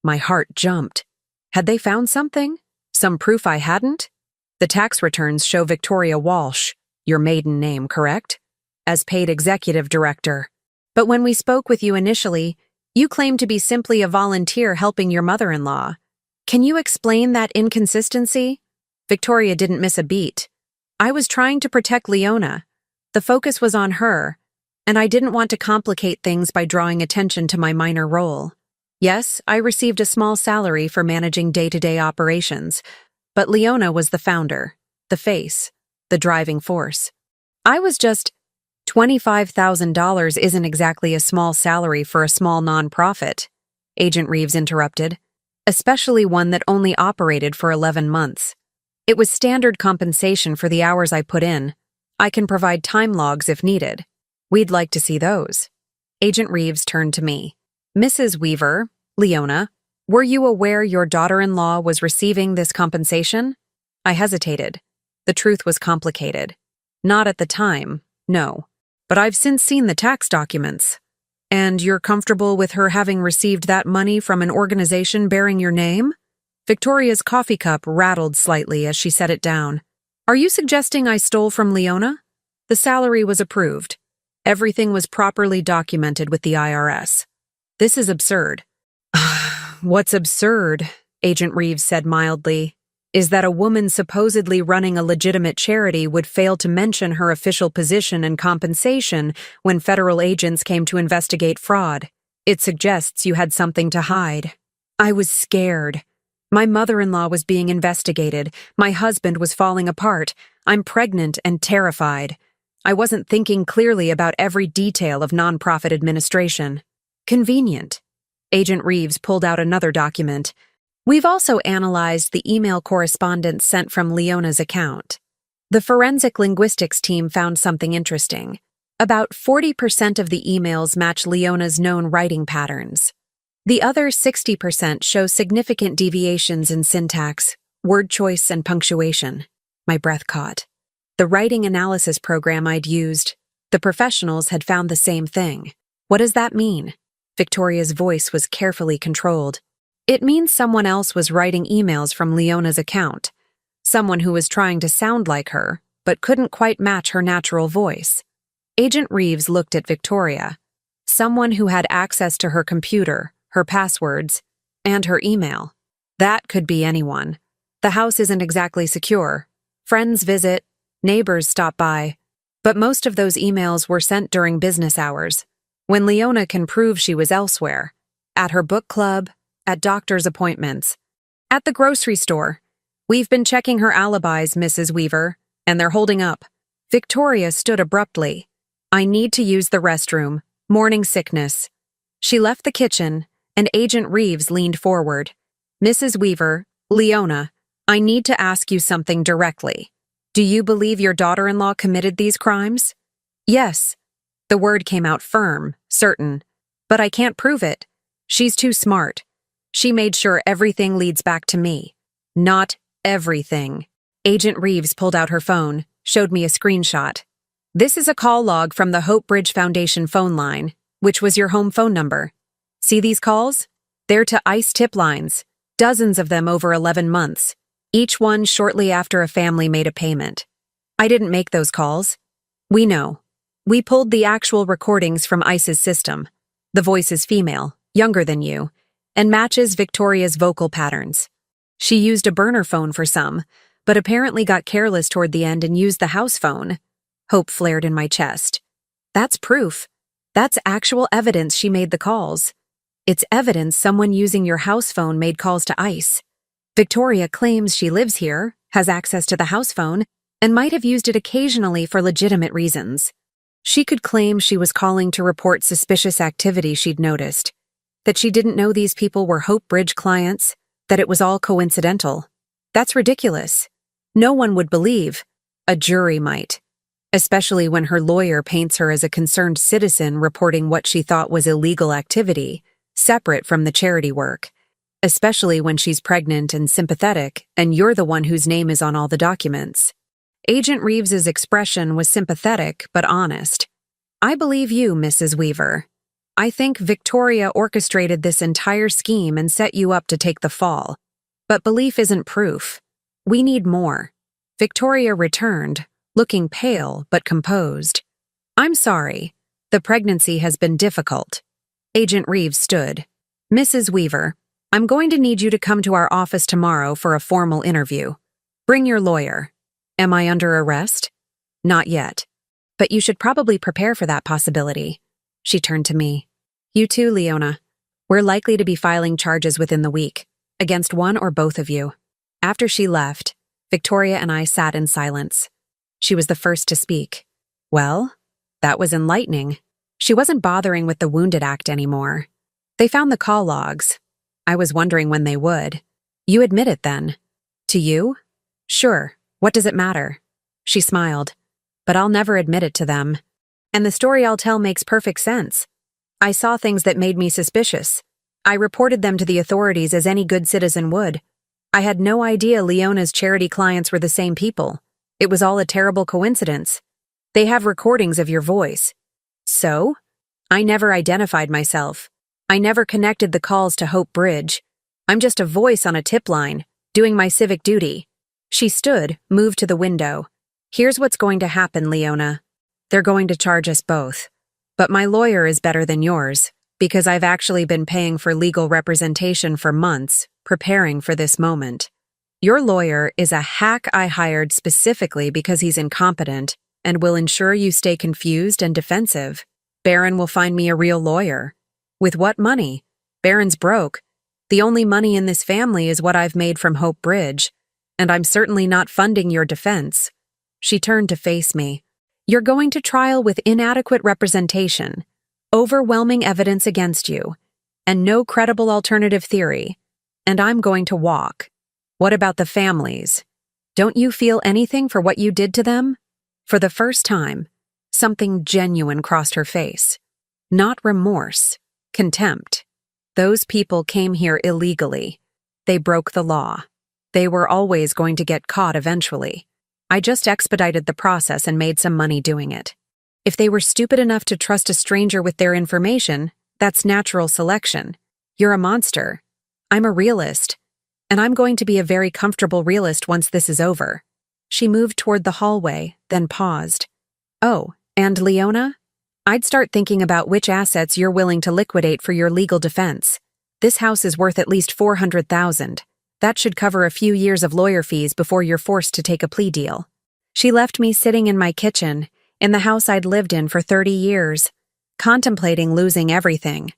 My heart jumped. Had they found something? Some proof I hadn't? "The tax returns show Victoria Walsh, your maiden name, correct? As paid executive director. But when we spoke with you initially, you claimed to be simply a volunteer helping your mother-in-law. Can you explain that inconsistency?" Victoria didn't miss a beat. "I was trying to protect Leona. The focus was on her, and I didn't want to complicate things by drawing attention to my minor role. Yes, I received a small salary for managing day-to-day operations, but Leona was the founder, the face, the driving force. I was just $25,000 isn't exactly a small salary for a small nonprofit," Agent Reeves interrupted, "especially one that only operated for 11 months. It was standard compensation for the hours I put in. I can provide time logs if needed. We'd like to see those." Agent Reeves turned to me. "Mrs. Weaver, Leona, were you aware your daughter-in-law was receiving this compensation?" I hesitated. The truth was complicated. "Not at the time, no. But I've since seen the tax documents. And you're comfortable with her having received that money from an organization bearing your name?" Victoria's coffee cup rattled slightly as she set it down. "Are you suggesting I stole from Leona?" "The salary was approved. Everything was properly documented with the IRS. This is absurd." "What's absurd," Agent Reeves said mildly, "is that a woman supposedly running a legitimate charity would fail to mention her official position and compensation when federal agents came to investigate fraud. It suggests you had something to hide." I was scared. My mother-in-law was being investigated. My husband was falling apart. I'm pregnant and terrified. I wasn't thinking clearly about every detail of nonprofit administration. Convenient. Agent Reeves pulled out another document. "We've also analyzed the email correspondence sent from Leona's account. The forensic linguistics team found something interesting. About 40% of the emails match Leona's known writing patterns. The other 60% show significant deviations in syntax, word choice, and punctuation." My breath caught. The writing analysis program I'd used, the professionals had found the same thing. "What does that mean?" Victoria's voice was carefully controlled. "It means someone else was writing emails from Leona's account. Someone who was trying to sound like her, but couldn't quite match her natural voice." Agent Reeves looked at Victoria. "Someone who had access to her computer, her passwords, and her email. That could be anyone. The house isn't exactly secure. Friends visit, neighbors stop by. But most of those emails were sent during business hours, when Leona can prove she was elsewhere, at her book club, at doctor's appointments, at the grocery store. We've been checking her alibis, Mrs. Weaver, and they're holding up." Victoria stood abruptly. "I need to use the restroom. Morning sickness." She left the kitchen, and Agent Reeves leaned forward. "Mrs. Weaver, Leona, I need to ask you something directly. Do you believe your daughter-in-law committed these crimes? Yes. The word came out firm, certain. But I can't prove it. She's too smart. She made sure everything leads back to me. Not everything. Agent Reeves pulled out her phone, showed me a screenshot. This is a call log from the Hope Bridge Foundation phone line, which was your home phone number. See these calls? They're to ICE tip lines, dozens of them over 11 months, each one shortly after a family made a payment. I didn't make those calls. We know. We pulled the actual recordings from ICE's system. The voice is female, younger than you, and matches Victoria's vocal patterns. She used a burner phone for some, but apparently got careless toward the end and used the house phone. Hope flared in my chest. That's proof. That's actual evidence she made the calls. It's evidence someone using your house phone made calls to ICE. Victoria claims she lives here, has access to the house phone, and might have used it occasionally for legitimate reasons. She could claim she was calling to report suspicious activity she'd noticed, that she didn't know these people were Hope Bridge clients, that it was all coincidental. That's ridiculous. No one would believe. A jury might. Especially when her lawyer paints her as a concerned citizen reporting what she thought was illegal activity, separate from the charity work. Especially when she's pregnant and sympathetic, and you're the one whose name is on all the documents. Agent Reeves's expression was sympathetic but honest. I believe you, Mrs. Weaver. I think Victoria orchestrated this entire scheme and set you up to take the fall. But belief isn't proof. We need more. Victoria returned, looking pale but composed. I'm sorry. The pregnancy has been difficult. Agent Reeves stood. Mrs. Weaver, I'm going to need you to come to our office tomorrow for a formal interview. Bring your lawyer. Am I under arrest? Not yet. But you should probably prepare for that possibility. She turned to me. You too, Leona. We're likely to be filing charges within the week, against one or both of you. After she left, Victoria and I sat in silence. She was the first to speak. Well, that was enlightening. She wasn't bothering with the Wounded Act anymore. They found the call logs. I was wondering when they would. You admit it then. To you? Sure. What does it matter? She smiled. But I'll never admit it to them. And the story I'll tell makes perfect sense. I saw things that made me suspicious. I reported them to the authorities as any good citizen would. I had no idea Leona's charity clients were the same people. It was all a terrible coincidence. They have recordings of your voice. So? I never identified myself. I never connected the calls to Hope Bridge. I'm just a voice on a tip line, doing my civic duty. She stood, moved to the window. Here's what's going to happen, Leona. They're going to charge us both. But my lawyer is better than yours, because I've actually been paying for legal representation for months, preparing for this moment. Your lawyer is a hack I hired specifically because he's incompetent and will ensure you stay confused and defensive. Barron will find me a real lawyer. With what money? Barron's broke. The only money in this family is what I've made from Hope Bridge, and I'm certainly not funding your defense. She turned to face me. You're going to trial with inadequate representation, overwhelming evidence against you, and no credible alternative theory. And I'm going to walk. What about the families? Don't you feel anything for what you did to them? For the first time, something genuine crossed her face. Not remorse, contempt. Those people came here illegally. They broke the law. They were always going to get caught eventually. I just expedited the process and made some money doing it. If they were stupid enough to trust a stranger with their information, that's natural selection. You're a monster. I'm a realist. And I'm going to be a very comfortable realist once this is over. She moved toward the hallway, then paused. Oh, and Leona? I'd start thinking about which assets you're willing to liquidate for your legal defense. This house is worth at least $400,000. That should cover a few years of lawyer fees before you're forced to take a plea deal. She left me sitting in my kitchen, in the house I'd lived in for 30 years, contemplating losing everything.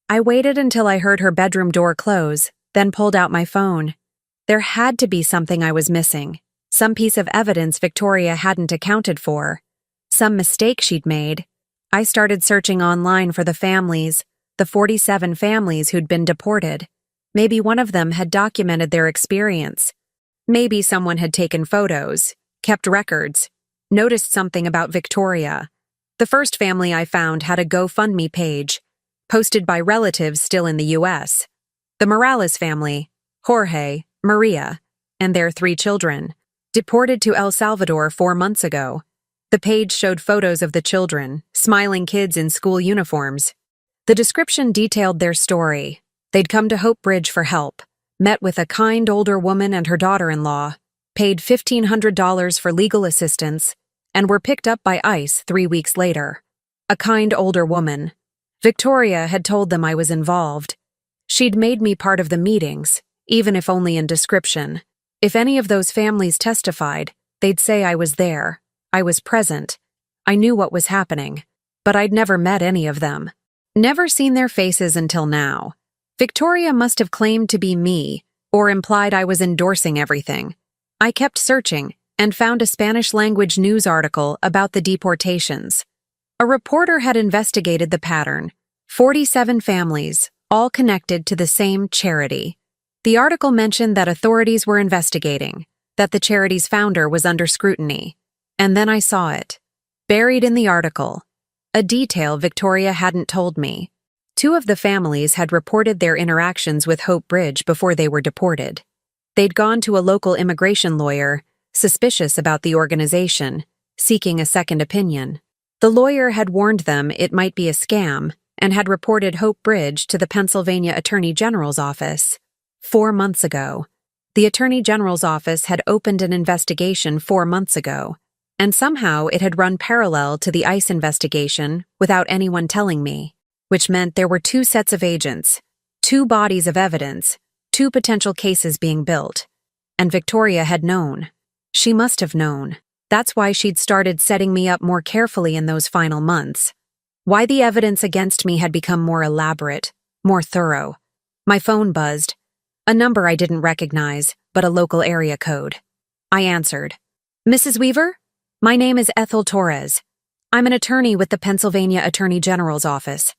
I waited until I heard her bedroom door close, then pulled out my phone. There had to be something I was missing, some piece of evidence Victoria hadn't accounted for, some mistake she'd made. I started searching online for the families, the 47 families who'd been deported. Maybe one of them had documented their experience. Maybe someone had taken photos, kept records, noticed something about Victoria. The first family I found had a GoFundMe page, posted by relatives still in the U.S. The Morales family, Jorge, Maria, and their 3 children, deported to El Salvador 4 months ago. The page showed photos of the children, smiling kids in school uniforms. The description detailed their story. They'd come to Hope Bridge for help, met with a kind older woman and her daughter-in-law, paid $1,500 for legal assistance, and were picked up by ICE 3 weeks later. A kind older woman. Victoria had told them I was involved. She'd made me part of the meetings, even if only in description. If any of those families testified, they'd say I was there. I was present. I knew what was happening. But I'd never met any of them. Never seen their faces until now. Victoria must have claimed to be me, or implied I was endorsing everything. I kept searching and found a Spanish-language news article about the deportations. A reporter had investigated the pattern. 47 families, all connected to the same charity. The article mentioned that authorities were investigating, that the charity's founder was under scrutiny. And then I saw it. Buried in the article. A detail Victoria hadn't told me. 2 of the families had reported their interactions with Hope Bridge before they were deported. They'd gone to a local immigration lawyer, suspicious about the organization, seeking a second opinion. The lawyer had warned them it might be a scam and had reported Hope Bridge to the Pennsylvania Attorney General's office. 4 months ago. The Attorney General's office had opened an investigation 4 months ago, and somehow it had run parallel to the ICE investigation without anyone telling me, which meant there were 2 sets of agents, 2 bodies of evidence, 2 potential cases being built. And Victoria had known. She must have known. That's why she'd started setting me up more carefully in those final months. Why the evidence against me had become more elaborate, more thorough. My phone buzzed. A number I didn't recognize, but a local area code. I answered. Mrs. Weaver? My name is Ethel Torres. I'm an attorney with the Pennsylvania Attorney General's office.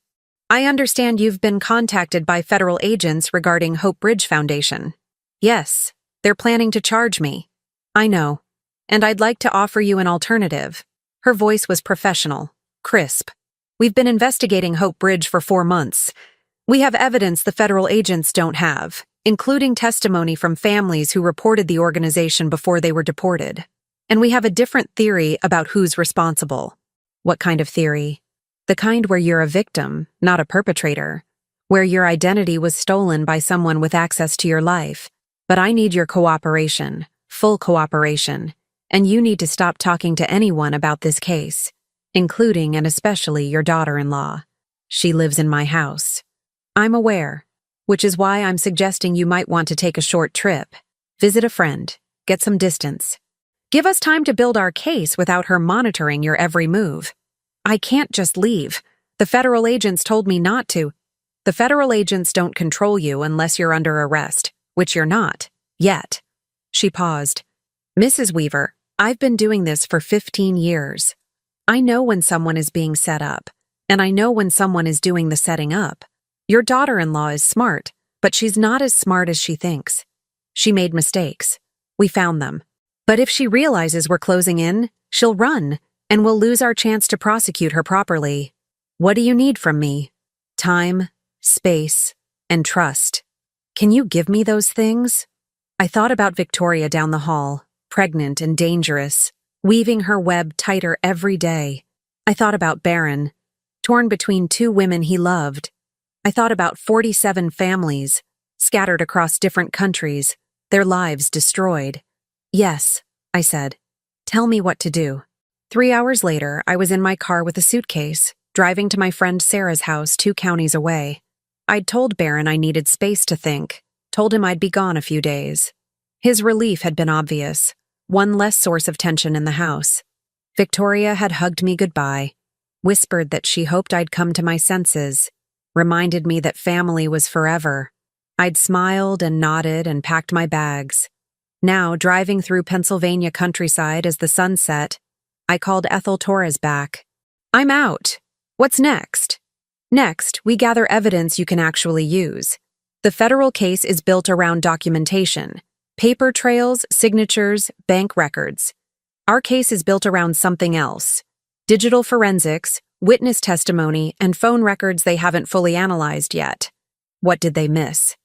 I understand you've been contacted by federal agents regarding Hope Bridge Foundation. Yes, they're planning to charge me. I know. And I'd like to offer you an alternative. Her voice was professional, crisp. We've been investigating Hope Bridge for 4 months. We have evidence the federal agents don't have, including testimony from families who reported the organization before they were deported. And we have a different theory about who's responsible. What kind of theory? The kind where you're a victim, not a perpetrator. Where your identity was stolen by someone with access to your life. But I need your cooperation, full cooperation. And you need to stop talking to anyone about this case, including and especially your daughter-in-law. She lives in my house. I'm aware, which is why I'm suggesting you might want to take a short trip, visit a friend, get some distance. Give us time to build our case without her monitoring your every move. I can't just leave. The federal agents told me not to. The federal agents don't control you unless you're under arrest, which you're not, yet. She paused. Mrs. Weaver, I've been doing this for 15 years. I know when someone is being set up, and I know when someone is doing the setting up. Your daughter-in-law is smart, but she's not as smart as she thinks. She made mistakes. We found them. But if she realizes we're closing in, she'll run, and we'll lose our chance to prosecute her properly. What do you need from me? Time, space, and trust. Can you give me those things? I thought about Victoria down the hall, pregnant and dangerous, weaving her web tighter every day. I thought about Barron, torn between 2 women he loved. I thought about 47 families, scattered across different countries, their lives destroyed. Yes, I said. Tell me what to do. 3 hours later, I was in my car with a suitcase, driving to my friend Sarah's house 2 counties away. I'd told Barron I needed space to think, told him I'd be gone a few days. His relief had been obvious, one less source of tension in the house. Victoria had hugged me goodbye, whispered that she hoped I'd come to my senses, reminded me that family was forever. I'd smiled and nodded and packed my bags. Now, driving through Pennsylvania countryside as the sun set, I called Ethel Torres back. I'm out. What's next? Next, we gather evidence you can actually use. The federal case is built around documentation, Paper trails, signatures, bank records. Our case is built around something else. Digital forensics, witness testimony, and phone records they haven't fully analyzed yet. What did they miss?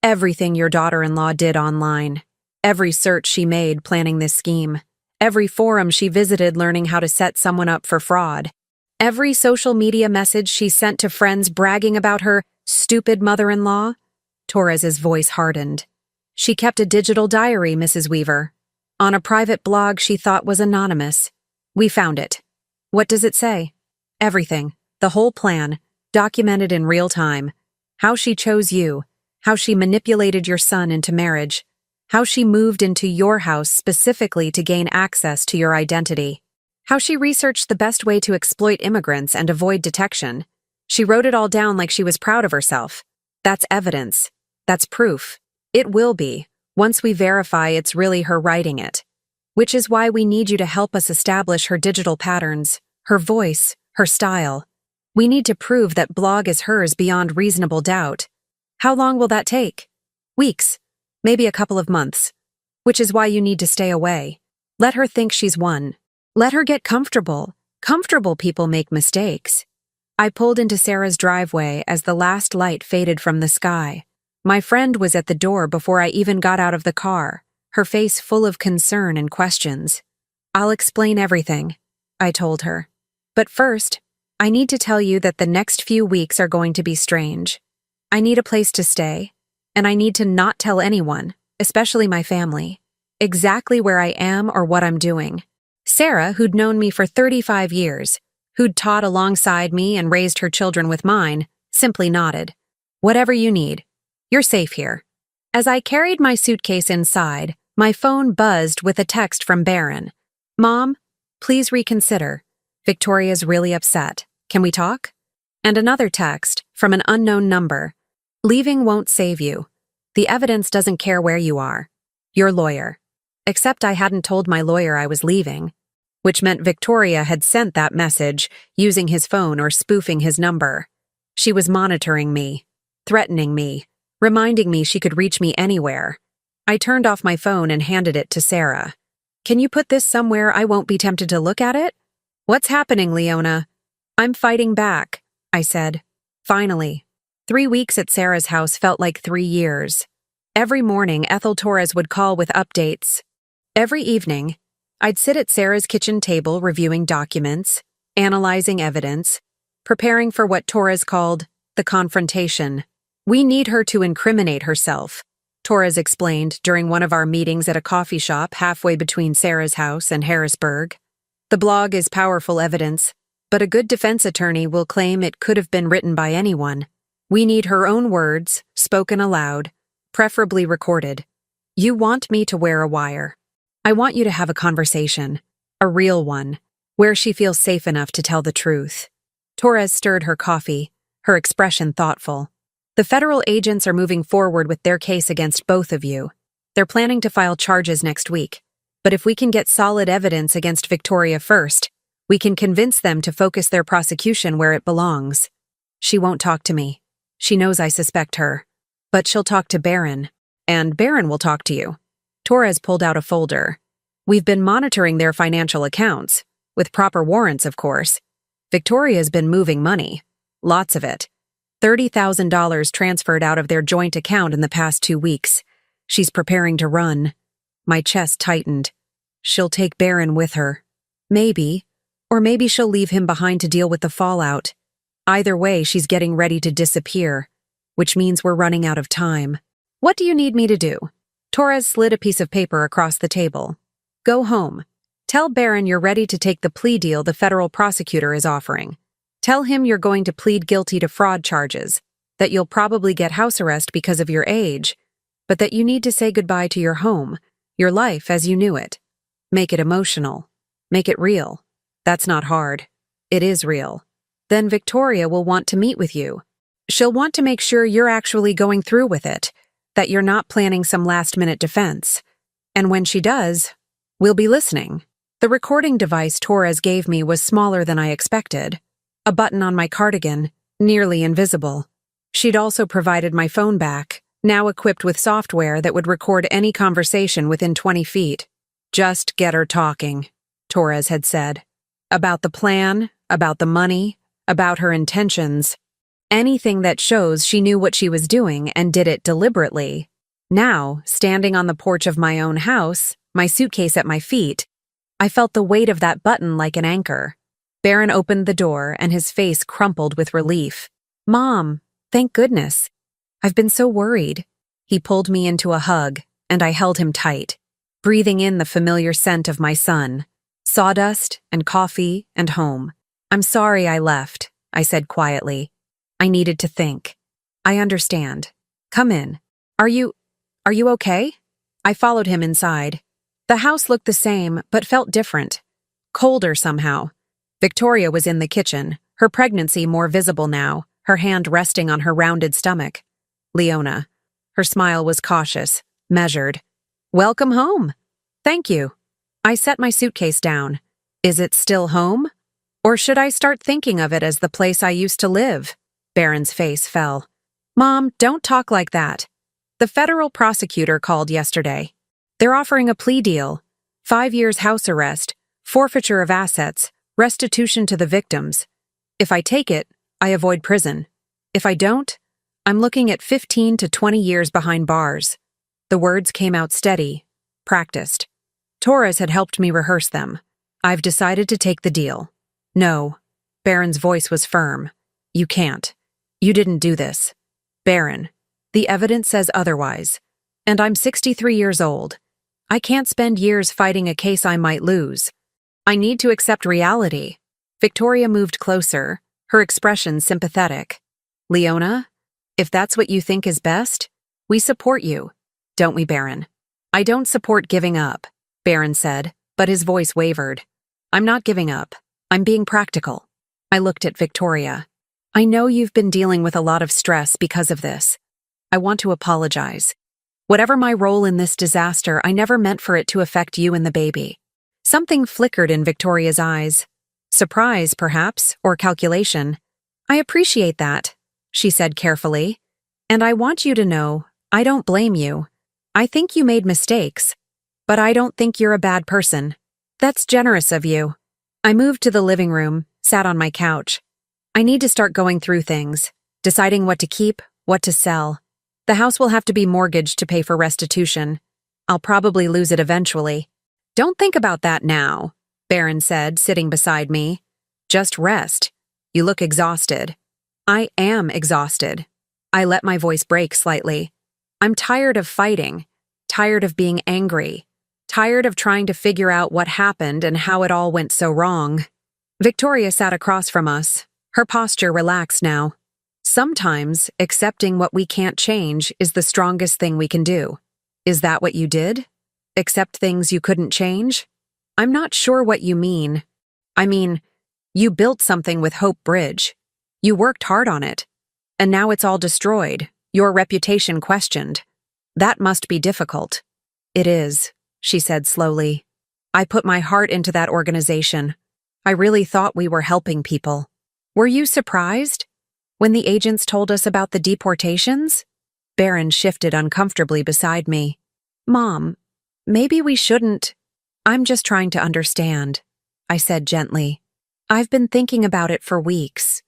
Everything your daughter-in-law did online. Every search she made planning this scheme. Every forum she visited learning how to set someone up for fraud. Every social media message she sent to friends bragging about her stupid mother-in-law. Torres's voice hardened. She kept a digital diary, Mrs. Weaver. On a private blog she thought was anonymous. We found it. What does it say? Everything. The whole plan. Documented in real time. How she chose you. How she manipulated your son into marriage. How she moved into your house specifically to gain access to your identity. How she researched the best way to exploit immigrants and avoid detection. She wrote it all down like she was proud of herself. That's evidence. That's proof. It will be, once we verify it's really her writing it. Which is why we need you to help us establish her digital patterns, her voice, her style. We need to prove that blog is hers beyond reasonable doubt. How long will that take? Weeks. Maybe a couple of months. Which is why you need to stay away. Let her think she's won. Let her get comfortable. Comfortable people make mistakes. I pulled into Sarah's driveway as the last light faded from the sky. My friend was at the door before I even got out of the car, her face full of concern and questions. I'll explain everything, I told her. But first, I need to tell you that the next few weeks are going to be strange. I need a place to stay, and I need to not tell anyone, especially my family, exactly where I am or what I'm doing. Sarah, who'd known me for 35 years, who'd taught alongside me and raised her children with mine, simply nodded. Whatever you need. You're safe here. As I carried my suitcase inside, my phone buzzed with a text from Barron. Mom, please reconsider. Victoria's really upset. Can we talk? And another text from an unknown number. Leaving won't save you. The evidence doesn't care where you are. Your lawyer. Except I hadn't told my lawyer I was leaving, which meant Victoria had sent that message using his phone or spoofing his number. She was monitoring me, threatening me, reminding me she could reach me anywhere. I turned off my phone and handed it to Sarah. Can you put this somewhere I won't be tempted to look at it? What's happening, Leona? I'm fighting back, I said. Finally. 3 weeks at Sarah's house felt like 3 years. Every morning, Ethel Torres would call with updates. Every evening, I'd sit at Sarah's kitchen table reviewing documents, analyzing evidence, preparing for what Torres called the confrontation. We need her to incriminate herself, Torres explained during one of our meetings at a coffee shop halfway between Sarah's house and Harrisburg. The blog is powerful evidence, but a good defense attorney will claim it could have been written by anyone. We need her own words, spoken aloud, preferably recorded. You want me to wear a wire. I want you to have a conversation, a real one, where she feels safe enough to tell the truth. Torres stirred her coffee, her expression thoughtful. The federal agents are moving forward with their case against both of you. They're planning to file charges next week. But if we can get solid evidence against Victoria first, we can convince them to focus their prosecution where it belongs. She won't talk to me. She knows I suspect her. But she'll talk to Barron, and Barron will talk to you. Torres pulled out a folder. We've been monitoring their financial accounts, with proper warrants, of course. Victoria's been moving money. Lots of it. $30,000 transferred out of their joint account in the past 2 weeks. She's preparing to run. My chest tightened. She'll take Barron with her. Maybe. Or maybe she'll leave him behind to deal with the fallout. Either way, she's getting ready to disappear, which means we're running out of time. What do you need me to do? Torres slid a piece of paper across the table. Go home. Tell Barron you're ready to take the plea deal the federal prosecutor is offering. Tell him you're going to plead guilty to fraud charges, that you'll probably get house arrest because of your age, but that you need to say goodbye to your home, your life as you knew it. Make it emotional. Make it real. That's not hard. It is real. Then Victoria will want to meet with you. She'll want to make sure you're actually going through with it, that you're not planning some last-minute defense. And when she does, we'll be listening. The recording device Torres gave me was smaller than I expected. A button on my cardigan, nearly invisible. She'd also provided my phone back, now equipped with software that would record any conversation within 20 feet. Just get her talking, Torres had said. About the plan, about the money, about her intentions. Anything that shows she knew what she was doing and did it deliberately. Now, standing on the porch of my own house, my suitcase at my feet, I felt the weight of that button like an anchor. Barron opened the door and his face crumpled with relief. Mom, thank goodness. I've been so worried. He pulled me into a hug, and I held him tight, breathing in the familiar scent of my son. Sawdust and coffee and home. I'm sorry I left, I said quietly. I needed to think. I understand. Come in. Are you okay? I followed him inside. The house looked the same, but felt different. Colder somehow. Victoria was in the kitchen, her pregnancy more visible now, her hand resting on her rounded stomach. Leona. Her smile was cautious, measured. Welcome home. Thank you. I set my suitcase down. Is it still home? Or should I start thinking of it as the place I used to live? Barron's face fell. Mom, don't talk like that. The federal prosecutor called yesterday. They're offering a plea deal. 5 years house arrest, forfeiture of assets, restitution to the victims. If I take it, I avoid prison. If I don't, I'm looking at 15 to 20 years behind bars. The words came out steady, practiced. Torres had helped me rehearse them. I've decided to take the deal. No. Barron's voice was firm. You can't. You didn't do this. Barron, the evidence says otherwise. And I'm 63 years old. I can't spend years fighting a case I might lose. I need to accept reality. Victoria moved closer, her expression sympathetic. Leona, if that's what you think is best, we support you. Don't we, Barron? I don't support giving up, Barron said, but his voice wavered. I'm not giving up. I'm being practical. I looked at Victoria. I know you've been dealing with a lot of stress because of this. I want to apologize. Whatever my role in this disaster, I never meant for it to affect you and the baby. Something flickered in Victoria's eyes. Surprise, perhaps, or calculation. I appreciate that, she said carefully. And I want you to know, I don't blame you. I think you made mistakes. But I don't think you're a bad person. That's generous of you. I moved to the living room, sat on my couch. I need to start going through things, deciding what to keep, what to sell. The house will have to be mortgaged to pay for restitution. I'll probably lose it eventually. Don't think about that now, Barron said, sitting beside me. Just rest. You look exhausted. I am exhausted. I let my voice break slightly. I'm tired of fighting, tired of being angry, tired of trying to figure out what happened and how it all went so wrong. Victoria sat across from us, her posture relaxed now. Sometimes, accepting what we can't change is the strongest thing we can do. Is that what you did? Accept things you couldn't change? I'm not sure what you mean. I mean, you built something with Hope Bridge. You worked hard on it. And now it's all destroyed, your reputation questioned. That must be difficult. It is, she said slowly. I put my heart into that organization. I really thought we were helping people. Were you surprised when the agents told us about the deportations? Barron shifted uncomfortably beside me. Mom, maybe we shouldn't. I'm just trying to understand, I said gently. I've been thinking about it for weeks.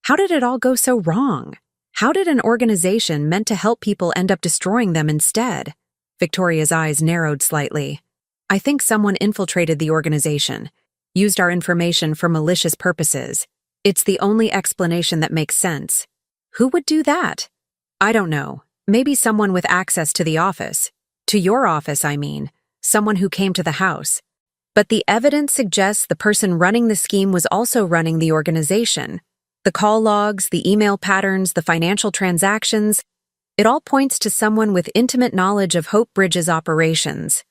How did it all go so wrong? How did an organization meant to help people end up destroying them instead? Victoria's eyes narrowed slightly. I think someone infiltrated the organization, used our information for malicious purposes. It's the only explanation that makes sense. Who would do that? I don't know. Maybe someone with access to the office. To your office, I mean. Someone who came to the house. But the evidence suggests the person running the scheme was also running the organization. The call logs, the email patterns, the financial transactions, it all points to someone with intimate knowledge of Hope Bridge's operations.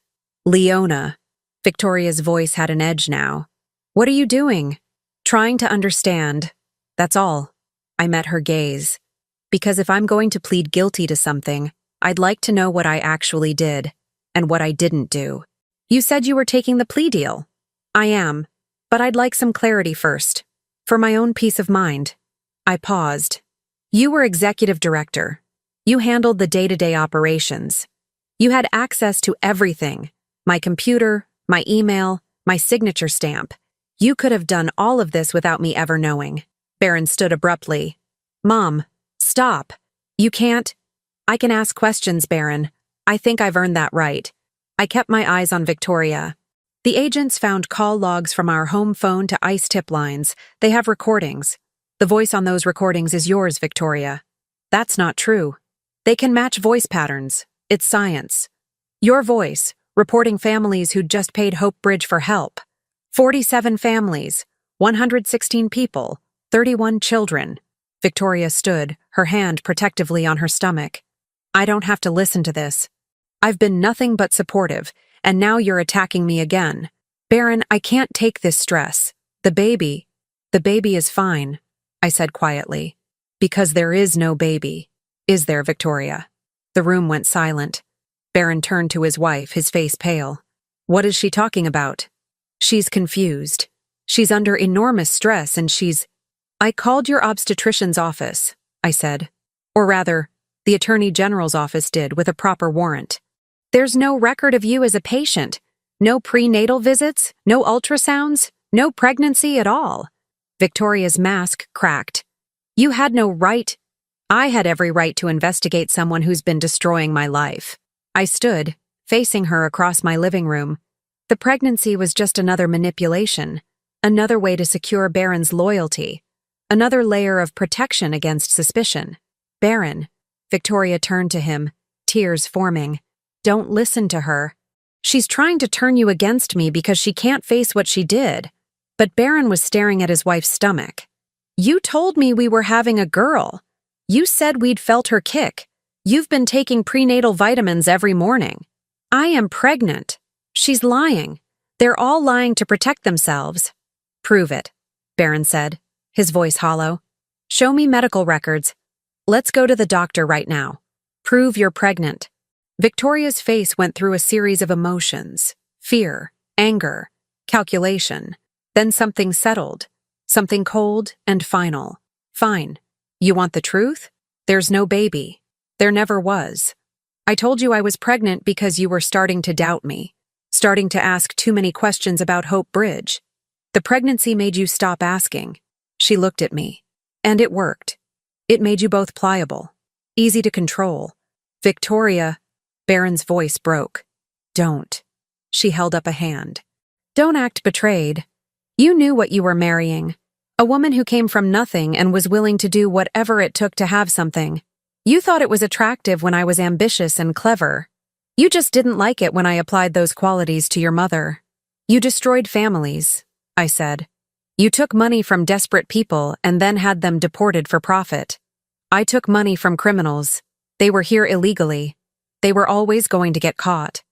Leona. Victoria's voice had an edge now. What are you doing? Trying to understand. That's all. I met her gaze. Because if I'm going to plead guilty to something, I'd like to know what I actually did, and what I didn't do. You said you were taking the plea deal. I am, but I'd like some clarity first. For my own peace of mind. I paused. You were executive director. You handled the day-to-day operations. You had access to everything. My computer, my email, my signature stamp. You could have done all of this without me ever knowing. Barron stood abruptly. Mom, stop. You can't. I can ask questions, Barron. I think I've earned that right. I kept my eyes on Victoria. The agents found call logs from our home phone to ICE tip lines. They have recordings. The voice on those recordings is yours, Victoria. That's not true. They can match voice patterns. It's science. Your voice, reporting families who'd just paid Hope Bridge for help. 47 families, 116 people, 31 children. Victoria stood, her hand protectively on her stomach. I don't have to listen to this. I've been nothing but supportive, and now you're attacking me again. Barron, I can't take this stress. The baby is fine, I said quietly. Because there is no baby. Is there, Victoria? The room went silent. Barron turned to his wife, his face pale. What is she talking about? She's confused. She's under enormous stress and I called your obstetrician's office, I said. Or rather, the Attorney General's office did with a proper warrant. There's no record of you as a patient. No prenatal visits, no ultrasounds, no pregnancy at all. Victoria's mask cracked. You had no right. I had every right to investigate someone who's been destroying my life. I stood, facing her across my living room. The pregnancy was just another manipulation, another way to secure Barron's loyalty, another layer of protection against suspicion. Barron. Victoria turned to him, tears forming. Don't listen to her. She's trying to turn you against me because she can't face what she did. But Barron was staring at his wife's stomach. You told me we were having a girl. You said we'd felt her kick. You've been taking prenatal vitamins every morning. I am pregnant. She's lying. They're all lying to protect themselves. Prove it, Barron said, his voice hollow. Show me medical records. Let's go to the doctor right now. Prove you're pregnant. Victoria's face went through a series of emotions. Fear, anger, calculation. Then something settled. Something cold and final. Fine. You want the truth? There's no baby. There never was. I told you I was pregnant because you were starting to doubt me, starting to ask too many questions about Hope Bridge. The pregnancy made you stop asking. She looked at me. And it worked. It made you both pliable, easy to control. Victoria, Barron's voice broke. Don't. She held up a hand. Don't act betrayed. You knew what you were marrying. A woman who came from nothing and was willing to do whatever it took to have something. You thought it was attractive when I was ambitious and clever. You just didn't like it when I applied those qualities to your mother. You destroyed families, I said. You took money from desperate people and then had them deported for profit. I took money from criminals. They were here illegally. They were always going to get caught.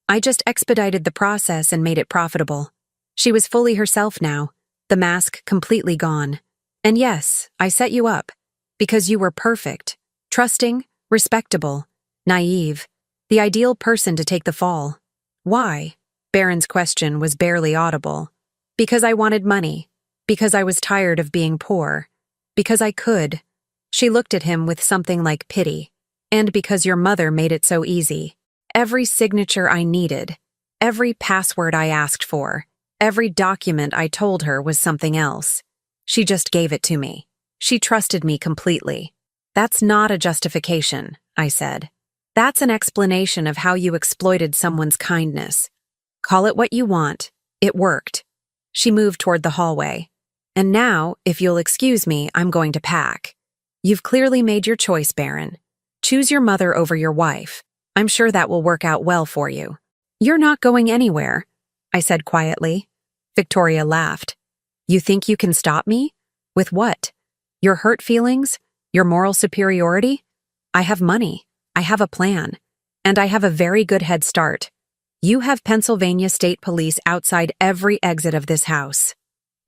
I just expedited the process and made it profitable. She was fully herself now, the mask completely gone. And yes, I set you up, because you were perfect, trusting, respectable, naive, the ideal person to take the fall. Why? Barron's question was barely audible. Because I wanted money. Because I was tired of being poor. Because I could. She looked at him with something like pity. And because your mother made it so easy. Every signature I needed. Every password I asked for. Every document I told her was something else. She just gave it to me. She trusted me completely. That's not a justification, I said. That's an explanation of how you exploited someone's kindness. Call it what you want. It worked. She moved toward the hallway. And now, if you'll excuse me, I'm going to pack. You've clearly made your choice, Barron. Choose your mother over your wife. I'm sure that will work out well for you. You're not going anywhere, I said quietly. Victoria laughed. You think you can stop me? With what? Your hurt feelings? Your moral superiority? I have money. I have a plan. And I have a very good head start. You have Pennsylvania State Police outside every exit of this house.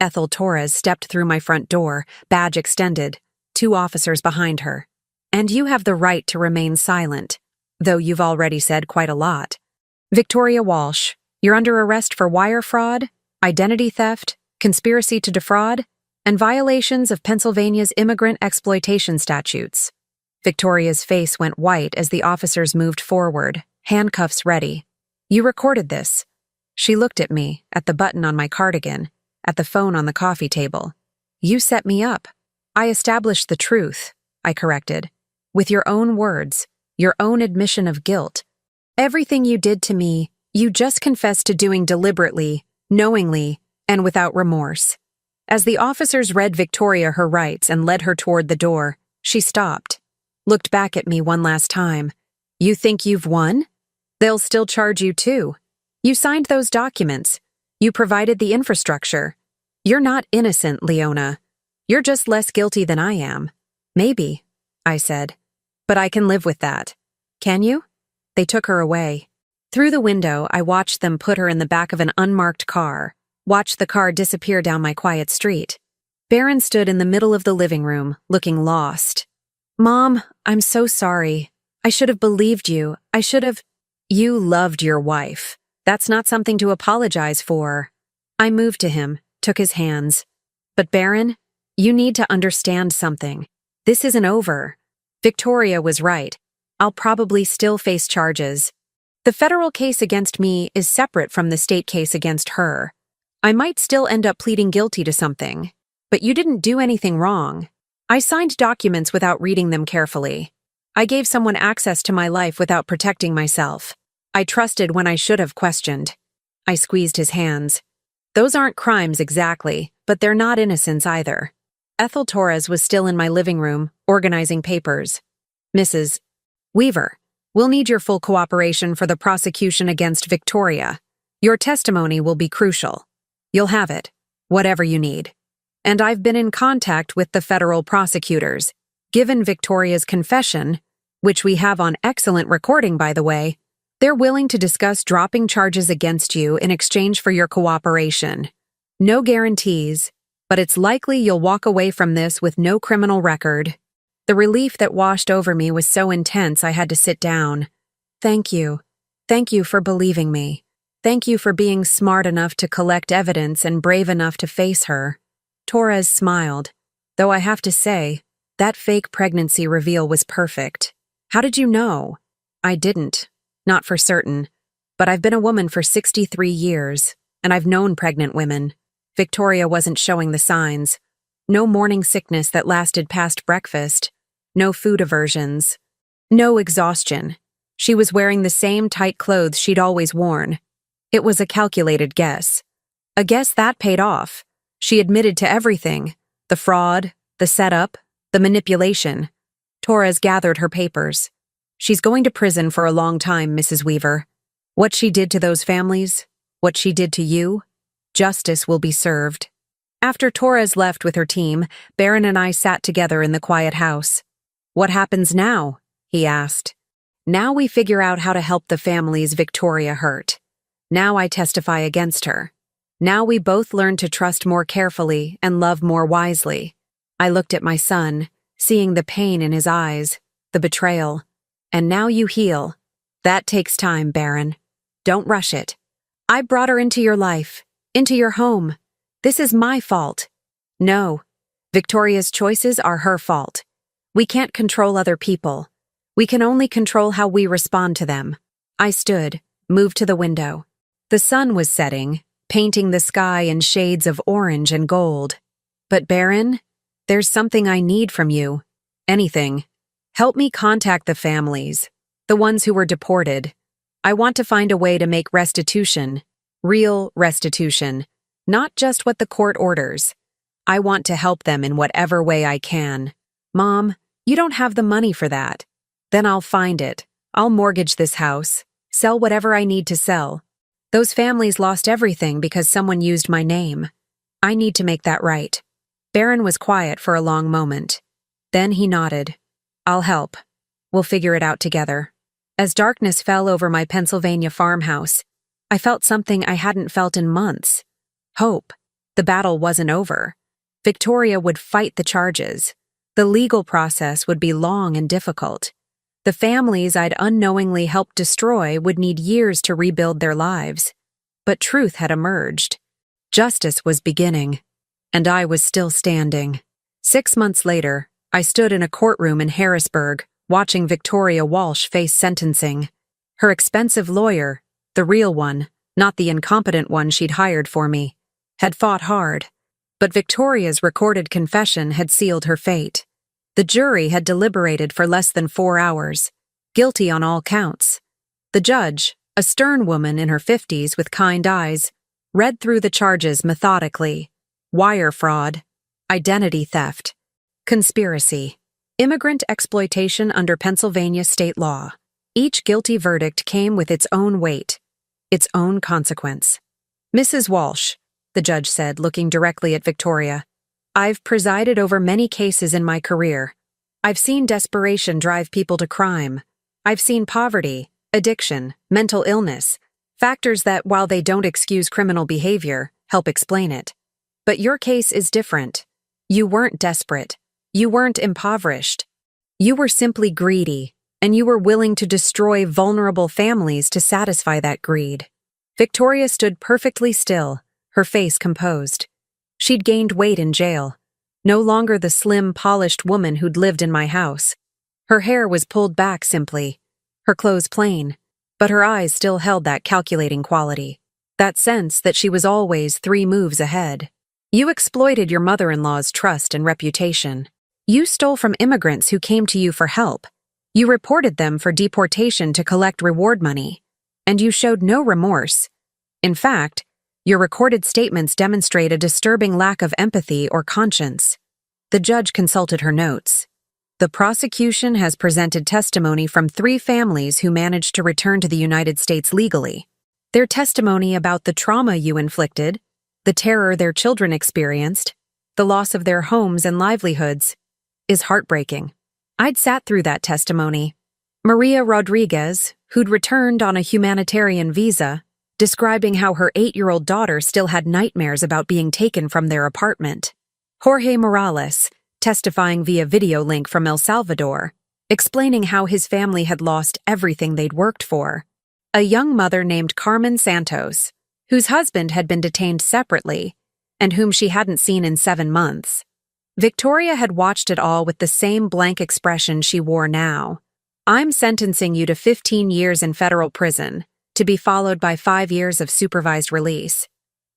Ethel Torres stepped through my front door, badge extended, 2 officers behind her. And you have the right to remain silent, though you've already said quite a lot. Victoria Walsh, you're under arrest for wire fraud, identity theft, conspiracy to defraud, and violations of Pennsylvania's immigrant exploitation statutes. Victoria's face went white as the officers moved forward, handcuffs ready. You recorded this. She looked at me, at the button on my cardigan, at the phone on the coffee table. You set me up. I established the truth, I corrected. With your own words, your own admission of guilt. Everything you did to me, you just confessed to doing deliberately, knowingly, and without remorse. As the officers read Victoria her rights and led her toward the door, she stopped, looked back at me one last time. You think you've won? They'll still charge you too. You signed those documents. You provided the infrastructure. You're not innocent, Leona. You're just less guilty than I am. Maybe, I said. But I can live with that. Can you? They took her away. Through the window, I watched them put her in the back of an unmarked car, watched the car disappear down my quiet street. Barron stood in the middle of the living room, looking lost. Mom, I'm so sorry. I should have believed you. I should have. You loved your wife. That's not something to apologize for. I moved to him, took his hands. But Barron, you need to understand something. This isn't over. Victoria was right. I'll probably still face charges. The federal case against me is separate from the state case against her. I might still end up pleading guilty to something. But you didn't do anything wrong. I signed documents without reading them carefully. I gave someone access to my life without protecting myself. I trusted when I should have questioned. I squeezed his hands. Those aren't crimes exactly, but they're not innocence either. Ethel Torres was still in my living room, organizing papers. Mrs. Weaver, we'll need your full cooperation for the prosecution against Victoria. Your testimony will be crucial. You'll have it, whatever you need. And I've been in contact with the federal prosecutors. Given Victoria's confession, which we have on excellent recording, by the way, they're willing to discuss dropping charges against you in exchange for your cooperation. No guarantees, but it's likely you'll walk away from this with no criminal record. The relief that washed over me was so intense I had to sit down. Thank you. Thank you for believing me. Thank you for being smart enough to collect evidence and brave enough to face her. Torres smiled, though I have to say, that fake pregnancy reveal was perfect. How did you know? I didn't. Not for certain. But I've been a woman for 63 years, and I've known pregnant women. Victoria wasn't showing the signs. No morning sickness that lasted past breakfast. No food aversions. No exhaustion. She was wearing the same tight clothes she'd always worn. It was a calculated guess. A guess that paid off. She admitted to everything. The fraud, the setup, the manipulation. Torres gathered her papers. She's going to prison for a long time, Mrs. Weaver. What she did to those families, what she did to you, justice will be served. After Torres left with her team, Barron and I sat together in the quiet house. What happens now? He asked. Now we figure out how to help the families Victoria hurt. Now I testify against her. Now we both learn to trust more carefully and love more wisely. I looked at my son, seeing the pain in his eyes, the betrayal. And now you heal. That takes time, Barron. Don't rush it. I brought her into your life, into your home. This is my fault. No, Victoria's choices are her fault. We can't control other people. We can only control how we respond to them. I stood, moved to the window. The sun was setting, painting the sky in shades of orange and gold. But Barron, there's something I need from you. Anything. Help me contact the families, the ones who were deported. I want to find a way to make restitution, real restitution, not just what the court orders. I want to help them in whatever way I can. Mom, you don't have the money for that. Then I'll find it. I'll mortgage this house, sell whatever I need to sell. Those families lost everything because someone used my name. I need to make that right. Barron was quiet for a long moment. Then he nodded. I'll help. We'll figure it out together. As darkness fell over my Pennsylvania farmhouse, I felt something I hadn't felt in months. Hope. The battle wasn't over. Victoria would fight the charges. The legal process would be long and difficult. The families I'd unknowingly helped destroy would need years to rebuild their lives. But truth had emerged. Justice was beginning. And I was still standing. 6 months later, I stood in a courtroom in Harrisburg, watching Victoria Walsh face sentencing. Her expensive lawyer, the real one, not the incompetent one she'd hired for me, had fought hard. But Victoria's recorded confession had sealed her fate. The jury had deliberated for less than 4 hours, guilty on all counts. The judge, a stern woman in her 50s with kind eyes, read through the charges methodically. Wire fraud, identity theft, conspiracy, immigrant exploitation under Pennsylvania state law. Each guilty verdict came with its own weight, its own consequence. Mrs. Walsh, the judge said, looking directly at Victoria, I've presided over many cases in my career. I've seen desperation drive people to crime. I've seen poverty, addiction, mental illness, factors that, while they don't excuse criminal behavior, help explain it. But your case is different. You weren't desperate. You weren't impoverished. You were simply greedy, and you were willing to destroy vulnerable families to satisfy that greed. Victoria stood perfectly still, her face composed. She'd gained weight in jail. No longer the slim, polished woman who'd lived in my house. Her hair was pulled back simply, her clothes plain, but her eyes still held that calculating quality, that sense that she was always 3 moves ahead. You exploited your mother-in-law's trust and reputation. You stole from immigrants who came to you for help. You reported them for deportation to collect reward money. And you showed no remorse. In fact, your recorded statements demonstrate a disturbing lack of empathy or conscience. The judge consulted her notes. The prosecution has presented testimony from 3 families who managed to return to the United States legally. Their testimony about the trauma you inflicted, the terror their children experienced, the loss of their homes and livelihoods, is heartbreaking. I'd sat through that testimony. Maria Rodriguez, who'd returned on a humanitarian visa, describing how her 8-year-old daughter still had nightmares about being taken from their apartment. Jorge Morales, testifying via video link from El Salvador, explaining how his family had lost everything they'd worked for. A young mother named Carmen Santos, whose husband had been detained separately, and whom she hadn't seen in 7 months. Victoria had watched it all with the same blank expression she wore now. I'm sentencing you to 15 years in federal prison, to be followed by 5 years of supervised release.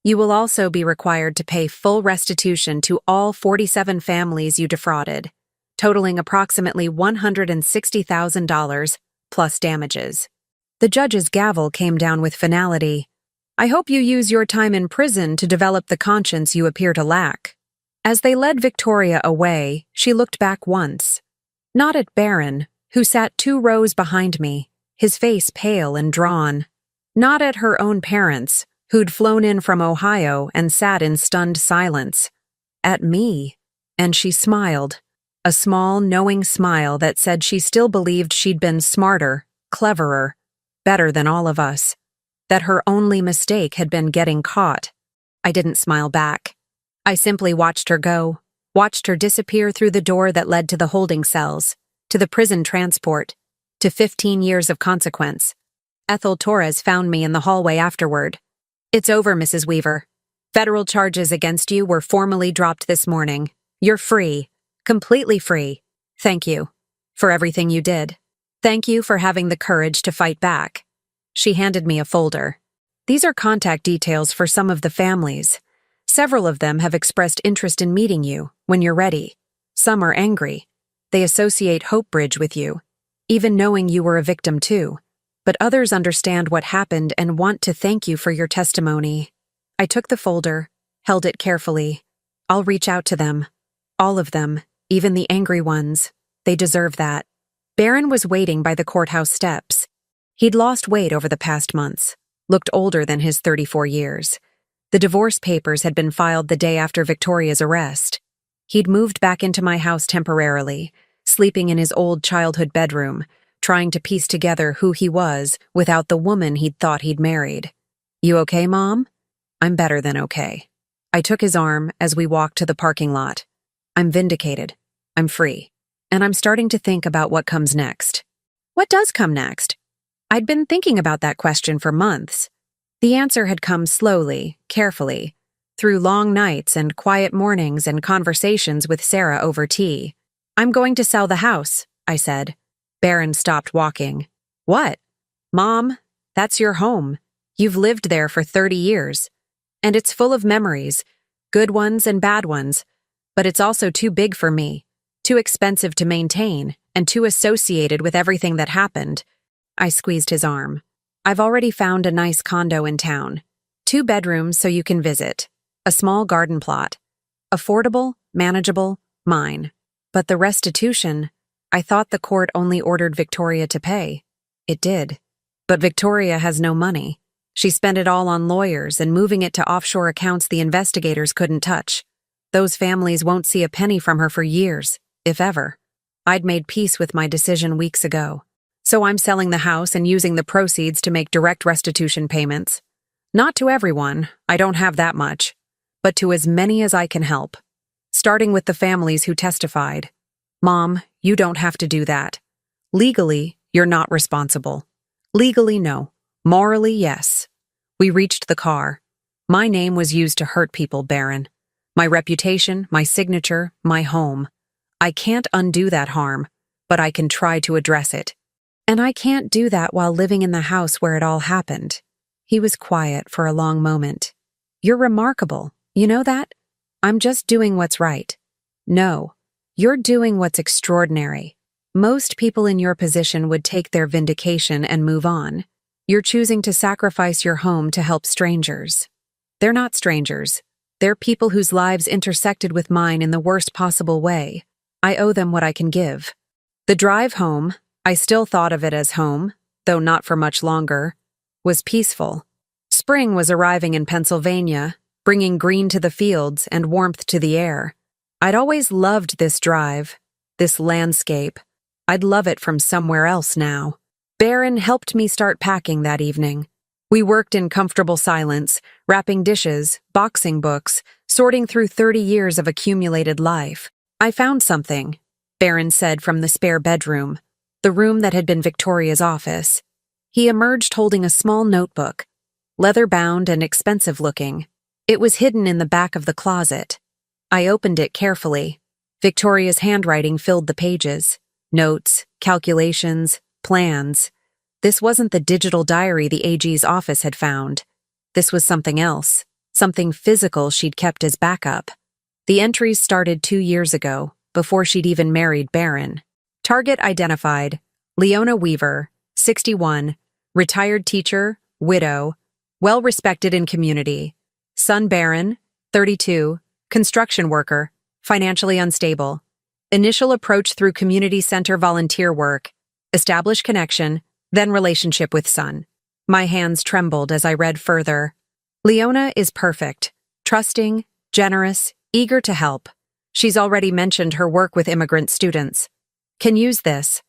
You will also be required to pay full restitution to all 47 families you defrauded, totaling approximately $160,000 plus damages. The judge's gavel came down with finality. I hope you use your time in prison to develop the conscience you appear to lack. As they led Victoria away, she looked back once. Not at Barron, who sat 2 rows behind me, his face pale and drawn. Not at her own parents, who'd flown in from Ohio and sat in stunned silence. At me. And she smiled. A small, knowing smile that said she still believed she'd been smarter, cleverer, better than all of us. That her only mistake had been getting caught. I didn't smile back. I simply watched her go, watched her disappear through the door that led to the holding cells, to the prison transport, to 15 years of consequence. Ethel Torres found me in the hallway afterward. It's over, Mrs. Weaver. Federal charges against you were formally dropped this morning. You're free. Completely free. Thank you. For everything you did. Thank you for having the courage to fight back. She handed me a folder. These are contact details for some of the families. Several of them have expressed interest in meeting you when you're ready. Some are angry. They associate Hope Bridge with you, even knowing you were a victim too. But others understand what happened and want to thank you for your testimony. I took the folder, held it carefully. I'll reach out to them. All of them, even the angry ones. They deserve that. Barron was waiting by the courthouse steps. He'd lost weight over the past months, looked older than his 34 years. The divorce papers had been filed the day after Victoria's arrest. He'd moved back into my house temporarily, sleeping in his old childhood bedroom, trying to piece together who he was without the woman he'd thought he'd married. You okay, Mom? I'm better than okay. I took his arm as we walked to the parking lot. I'm vindicated. I'm free. And I'm starting to think about what comes next. What does come next? I'd been thinking about that question for months. The answer had come slowly, carefully, through long nights and quiet mornings and conversations with Sarah over tea. I'm going to sell the house, I said. Baron stopped walking. What? Mom, that's your home. You've lived there for 30 years. And it's full of memories, good ones and bad ones. But it's also too big for me, too expensive to maintain, and too associated with everything that happened. I squeezed his arm. I've already found a nice condo in town. 2 bedrooms so you can visit. A small garden plot. Affordable, manageable, mine. But the restitution, I thought the court only ordered Victoria to pay. It did. But Victoria has no money. She spent it all on lawyers and moving it to offshore accounts the investigators couldn't touch. Those families won't see a penny from her for years, if ever. I'd made peace with my decision weeks ago. So I'm selling the house and using the proceeds to make direct restitution payments. Not to everyone, I don't have that much, but to as many as I can help. Starting with the families who testified. Mom, you don't have to do that. Legally, you're not responsible. Legally, no. Morally, yes. We reached the car. My name was used to hurt people, Baron. My reputation, my signature, my home. I can't undo that harm, but I can try to address it. And I can't do that while living in the house where it all happened. He was quiet for a long moment. You're remarkable, you know that? I'm just doing what's right. No, you're doing what's extraordinary. Most people in your position would take their vindication and move on. You're choosing to sacrifice your home to help strangers. They're not strangers. They're people whose lives intersected with mine in the worst possible way. I owe them what I can give. The drive home, I still thought of it as home, though not for much longer, was peaceful. Spring was arriving in Pennsylvania, bringing green to the fields and warmth to the air. I'd always loved this drive, this landscape. I'd love it from somewhere else now. Baron helped me start packing that evening. We worked in comfortable silence, wrapping dishes, boxing books, sorting through 30 years of accumulated life. I found something, Baron said from the spare bedroom, the room that had been Victoria's office. He emerged holding a small notebook, leather-bound and expensive-looking. It was hidden in the back of the closet. I opened it carefully. Victoria's handwriting filled the pages. Notes, calculations, plans. This wasn't the digital diary the AG's office had found. This was something else, something physical she'd kept as backup. The entries started 2 years ago, before she'd even married Baron. Target identified, Leona Weaver, 61, retired teacher, widow, well-respected in community. Son Baron, 32, construction worker, financially unstable. Initial approach through community center volunteer work. Establish connection, then relationship with son. My hands trembled as I read further. Leona is perfect, trusting, generous, eager to help. She's already mentioned her work with immigrant students. Can use this.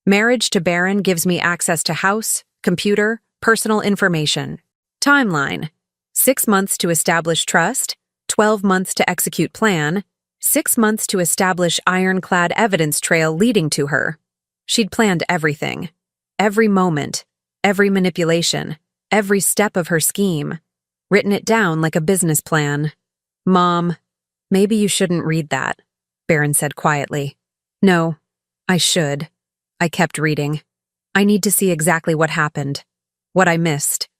Marriage to Baron gives me access to house, computer, personal information. Timeline. 6 months to establish trust, 12 months to execute plan, 6 months to establish ironclad evidence trail leading to her. She'd planned everything. Every moment, every manipulation, every step of her scheme. Written it down like a business plan. Mom, maybe you shouldn't read that, Baron said quietly. No, I should. I kept reading. I need to see exactly what happened, what I missed.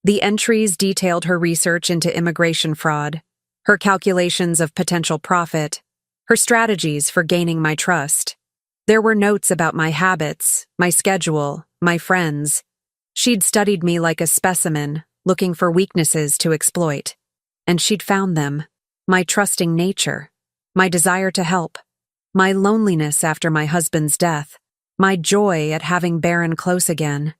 The entries detailed her research into immigration fraud, her calculations of potential profit, her strategies for gaining my trust. There were notes about my habits, my schedule, my friends. She'd studied me like a specimen, looking for weaknesses to exploit. And she'd found them. My trusting nature, my desire to help, my loneliness after my husband's death, my joy at having Baron close again.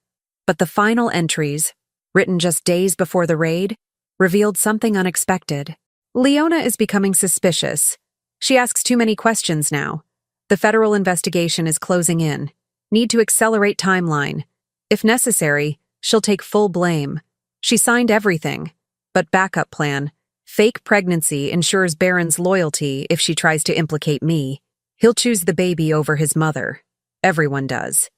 But the final entries, written just days before the raid, revealed something unexpected. Leona is becoming suspicious. She asks too many questions now. The federal investigation is closing in. Need to accelerate timeline. If necessary, she'll take full blame. She signed everything. But backup plan. Fake pregnancy ensures Baron's loyalty if she tries to implicate me. He'll choose the baby over his mother. Everyone does.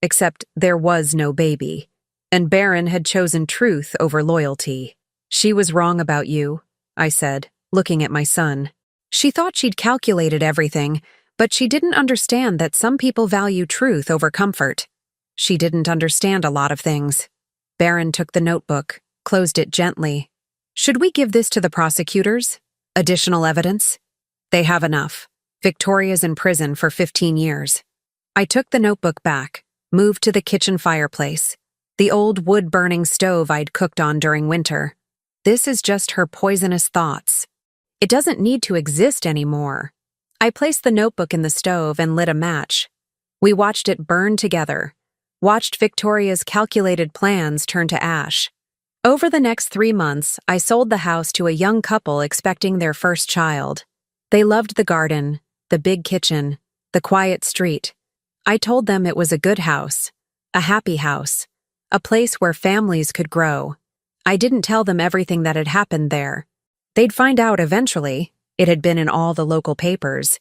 Except there was no baby. And Baron had chosen truth over loyalty. She was wrong about you, I said, looking at my son. She thought she'd calculated everything, But she didn't understand that some people value truth over comfort. She didn't understand a lot of things. Barron took the notebook, closed it gently. Should we give this to the prosecutors? Additional evidence? They have enough. Victoria's in prison for 15 years. I took the notebook back, moved to the kitchen fireplace, the old wood-burning stove I'd cooked on during winter. This is just her poisonous thoughts. It doesn't need to exist anymore. I placed the notebook in the stove and lit a match. We watched it burn together, watched Victoria's calculated plans turn to ash. Over the next 3 months, I sold the house to a young couple expecting their first child. They loved the garden, the big kitchen, the quiet street. I told them it was a good house, a happy house, a place where families could grow. I didn't tell them everything that had happened there. They'd find out eventually. It had been in all the local papers.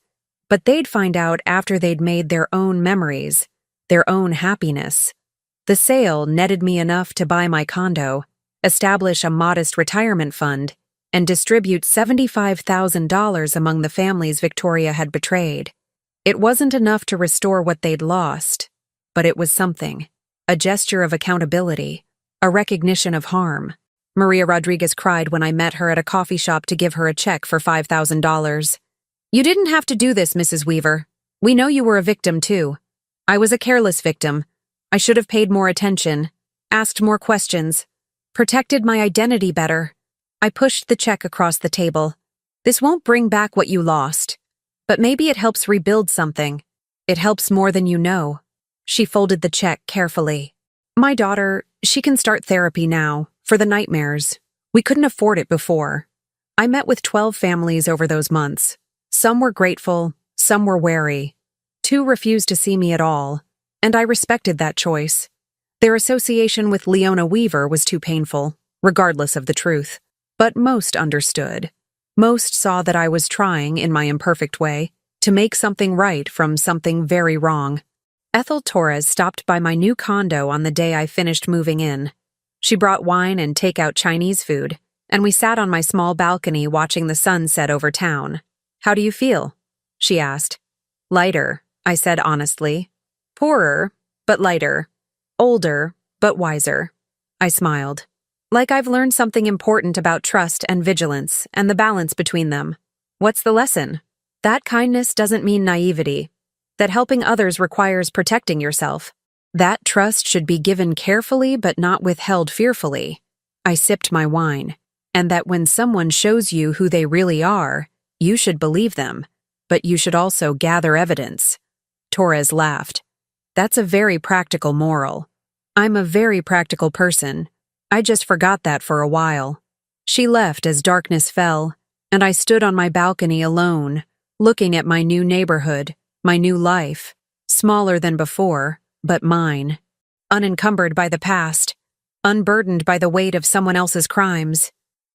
But they'd find out after they'd made their own memories, their own happiness. The sale netted me enough to buy my condo, establish a modest retirement fund, and distribute $75,000 among the families Victoria had betrayed. It wasn't enough to restore what they'd lost, but it was something, a gesture of accountability, a recognition of harm. Maria Rodriguez cried when I met her at a coffee shop to give her a check for $5,000. You didn't have to do this, Mrs. Weaver. We know you were a victim, too. I was a careless victim. I should have paid more attention, asked more questions, protected my identity better. I pushed the check across the table. This won't bring back what you lost, but maybe it helps rebuild something. It helps more than you know. She folded the check carefully. My daughter, she can start therapy now, for the nightmares. We couldn't afford it before. I met with 12 families over those months. Some were grateful, some were wary. 2 refused to see me at all, and I respected that choice. Their association with Leona Weaver was too painful, regardless of the truth. But most understood. Most saw that I was trying, in my imperfect way, to make something right from something very wrong. Ethel Torres stopped by my new condo on the day I finished moving in. She brought wine and takeout Chinese food, and we sat on my small balcony watching the sun set over town. How do you feel? She asked. Lighter, I said honestly. Poorer, but lighter. Older, but wiser. I smiled. Like I've learned something important about trust and vigilance and the balance between them. What's the lesson? That kindness doesn't mean naivety. That helping others requires protecting yourself. That trust should be given carefully but not withheld fearfully. I sipped my wine. And that when someone shows you who they really are, you should believe them, but you should also gather evidence. Torres laughed. That's a very practical moral. I'm a very practical person. I just forgot that for a while. She left as darkness fell, and I stood on my balcony alone, looking at my new neighborhood, my new life, smaller than before, but mine. Unencumbered by the past, unburdened by the weight of someone else's crimes.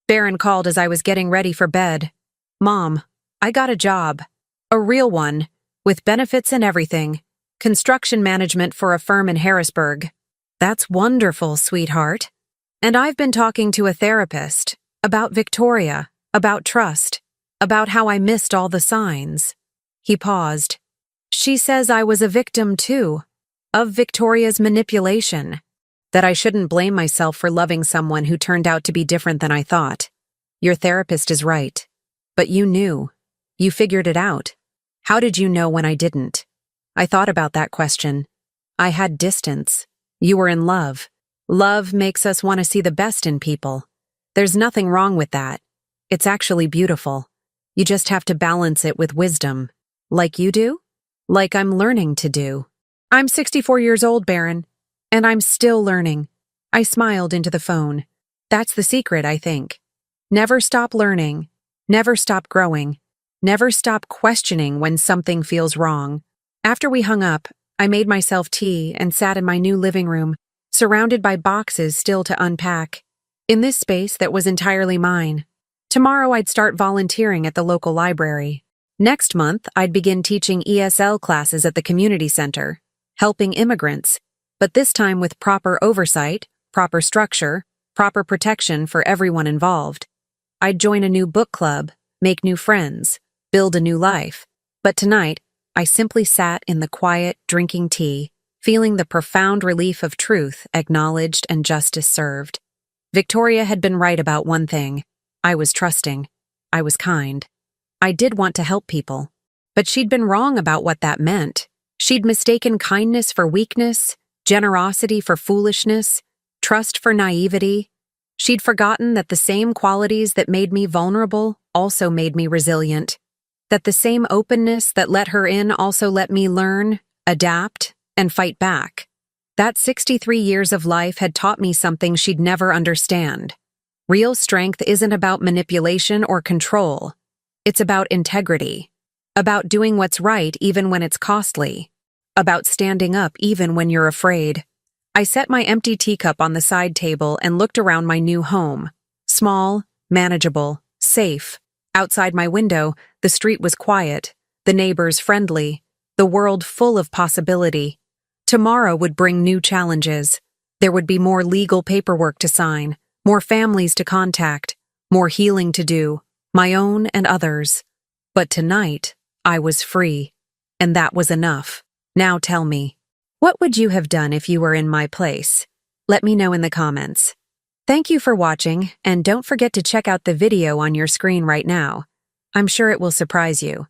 Barron called as I was getting ready for bed. Mom, I got a job. A real one, with benefits and everything. Construction management for a firm in Harrisburg. That's wonderful, sweetheart. And I've been talking to a therapist about Victoria, about trust, about how I missed all the signs. He paused. She says I was a victim, too, of Victoria's manipulation, that I shouldn't blame myself for loving someone who turned out to be different than I thought. Your therapist is right. But you knew. You figured it out. How did you know when I didn't? I thought about that question. I had distance. You were in love. Love makes us want to see the best in people. There's nothing wrong with that. It's actually beautiful. You just have to balance it with wisdom. Like you do? Like I'm learning to do. I'm 64 years old, Barron, and I'm still learning. I smiled into the phone. That's the secret, I think. Never stop learning. Never stop growing. Never stop questioning when something feels wrong. After we hung up, I made myself tea and sat in my new living room, surrounded by boxes still to unpack. In this space that was entirely mine. Tomorrow I'd start volunteering at the local library. Next month, I'd begin teaching ESL classes at the community center, helping immigrants, but this time with proper oversight, proper structure, proper protection for everyone involved. I'd join a new book club, make new friends, build a new life. But tonight, I simply sat in the quiet, drinking tea, feeling the profound relief of truth acknowledged and justice served. Victoria had been right about one thing. I was trusting. I was kind. I did want to help people. But she'd been wrong about what that meant. She'd mistaken kindness for weakness, generosity for foolishness, trust for naivety. She'd forgotten that the same qualities that made me vulnerable also made me resilient. That the same openness that let her in also let me learn, adapt, and fight back. That 63 years of life had taught me something she'd never understand. Real strength isn't about manipulation or control. It's about integrity. About doing what's right even when it's costly. About standing up even when you're afraid. I set my empty teacup on the side table and looked around my new home. Small, manageable, safe. Outside my window, the street was quiet, the neighbors friendly, the world full of possibility. Tomorrow would bring new challenges. There would be more legal paperwork to sign, more families to contact, more healing to do, my own and others. But tonight, I was free, and that was enough. Now tell me, what would you have done if you were in my place? Let me know in the comments. Thank you for watching, and don't forget to check out the video on your screen right now. I'm sure it will surprise you.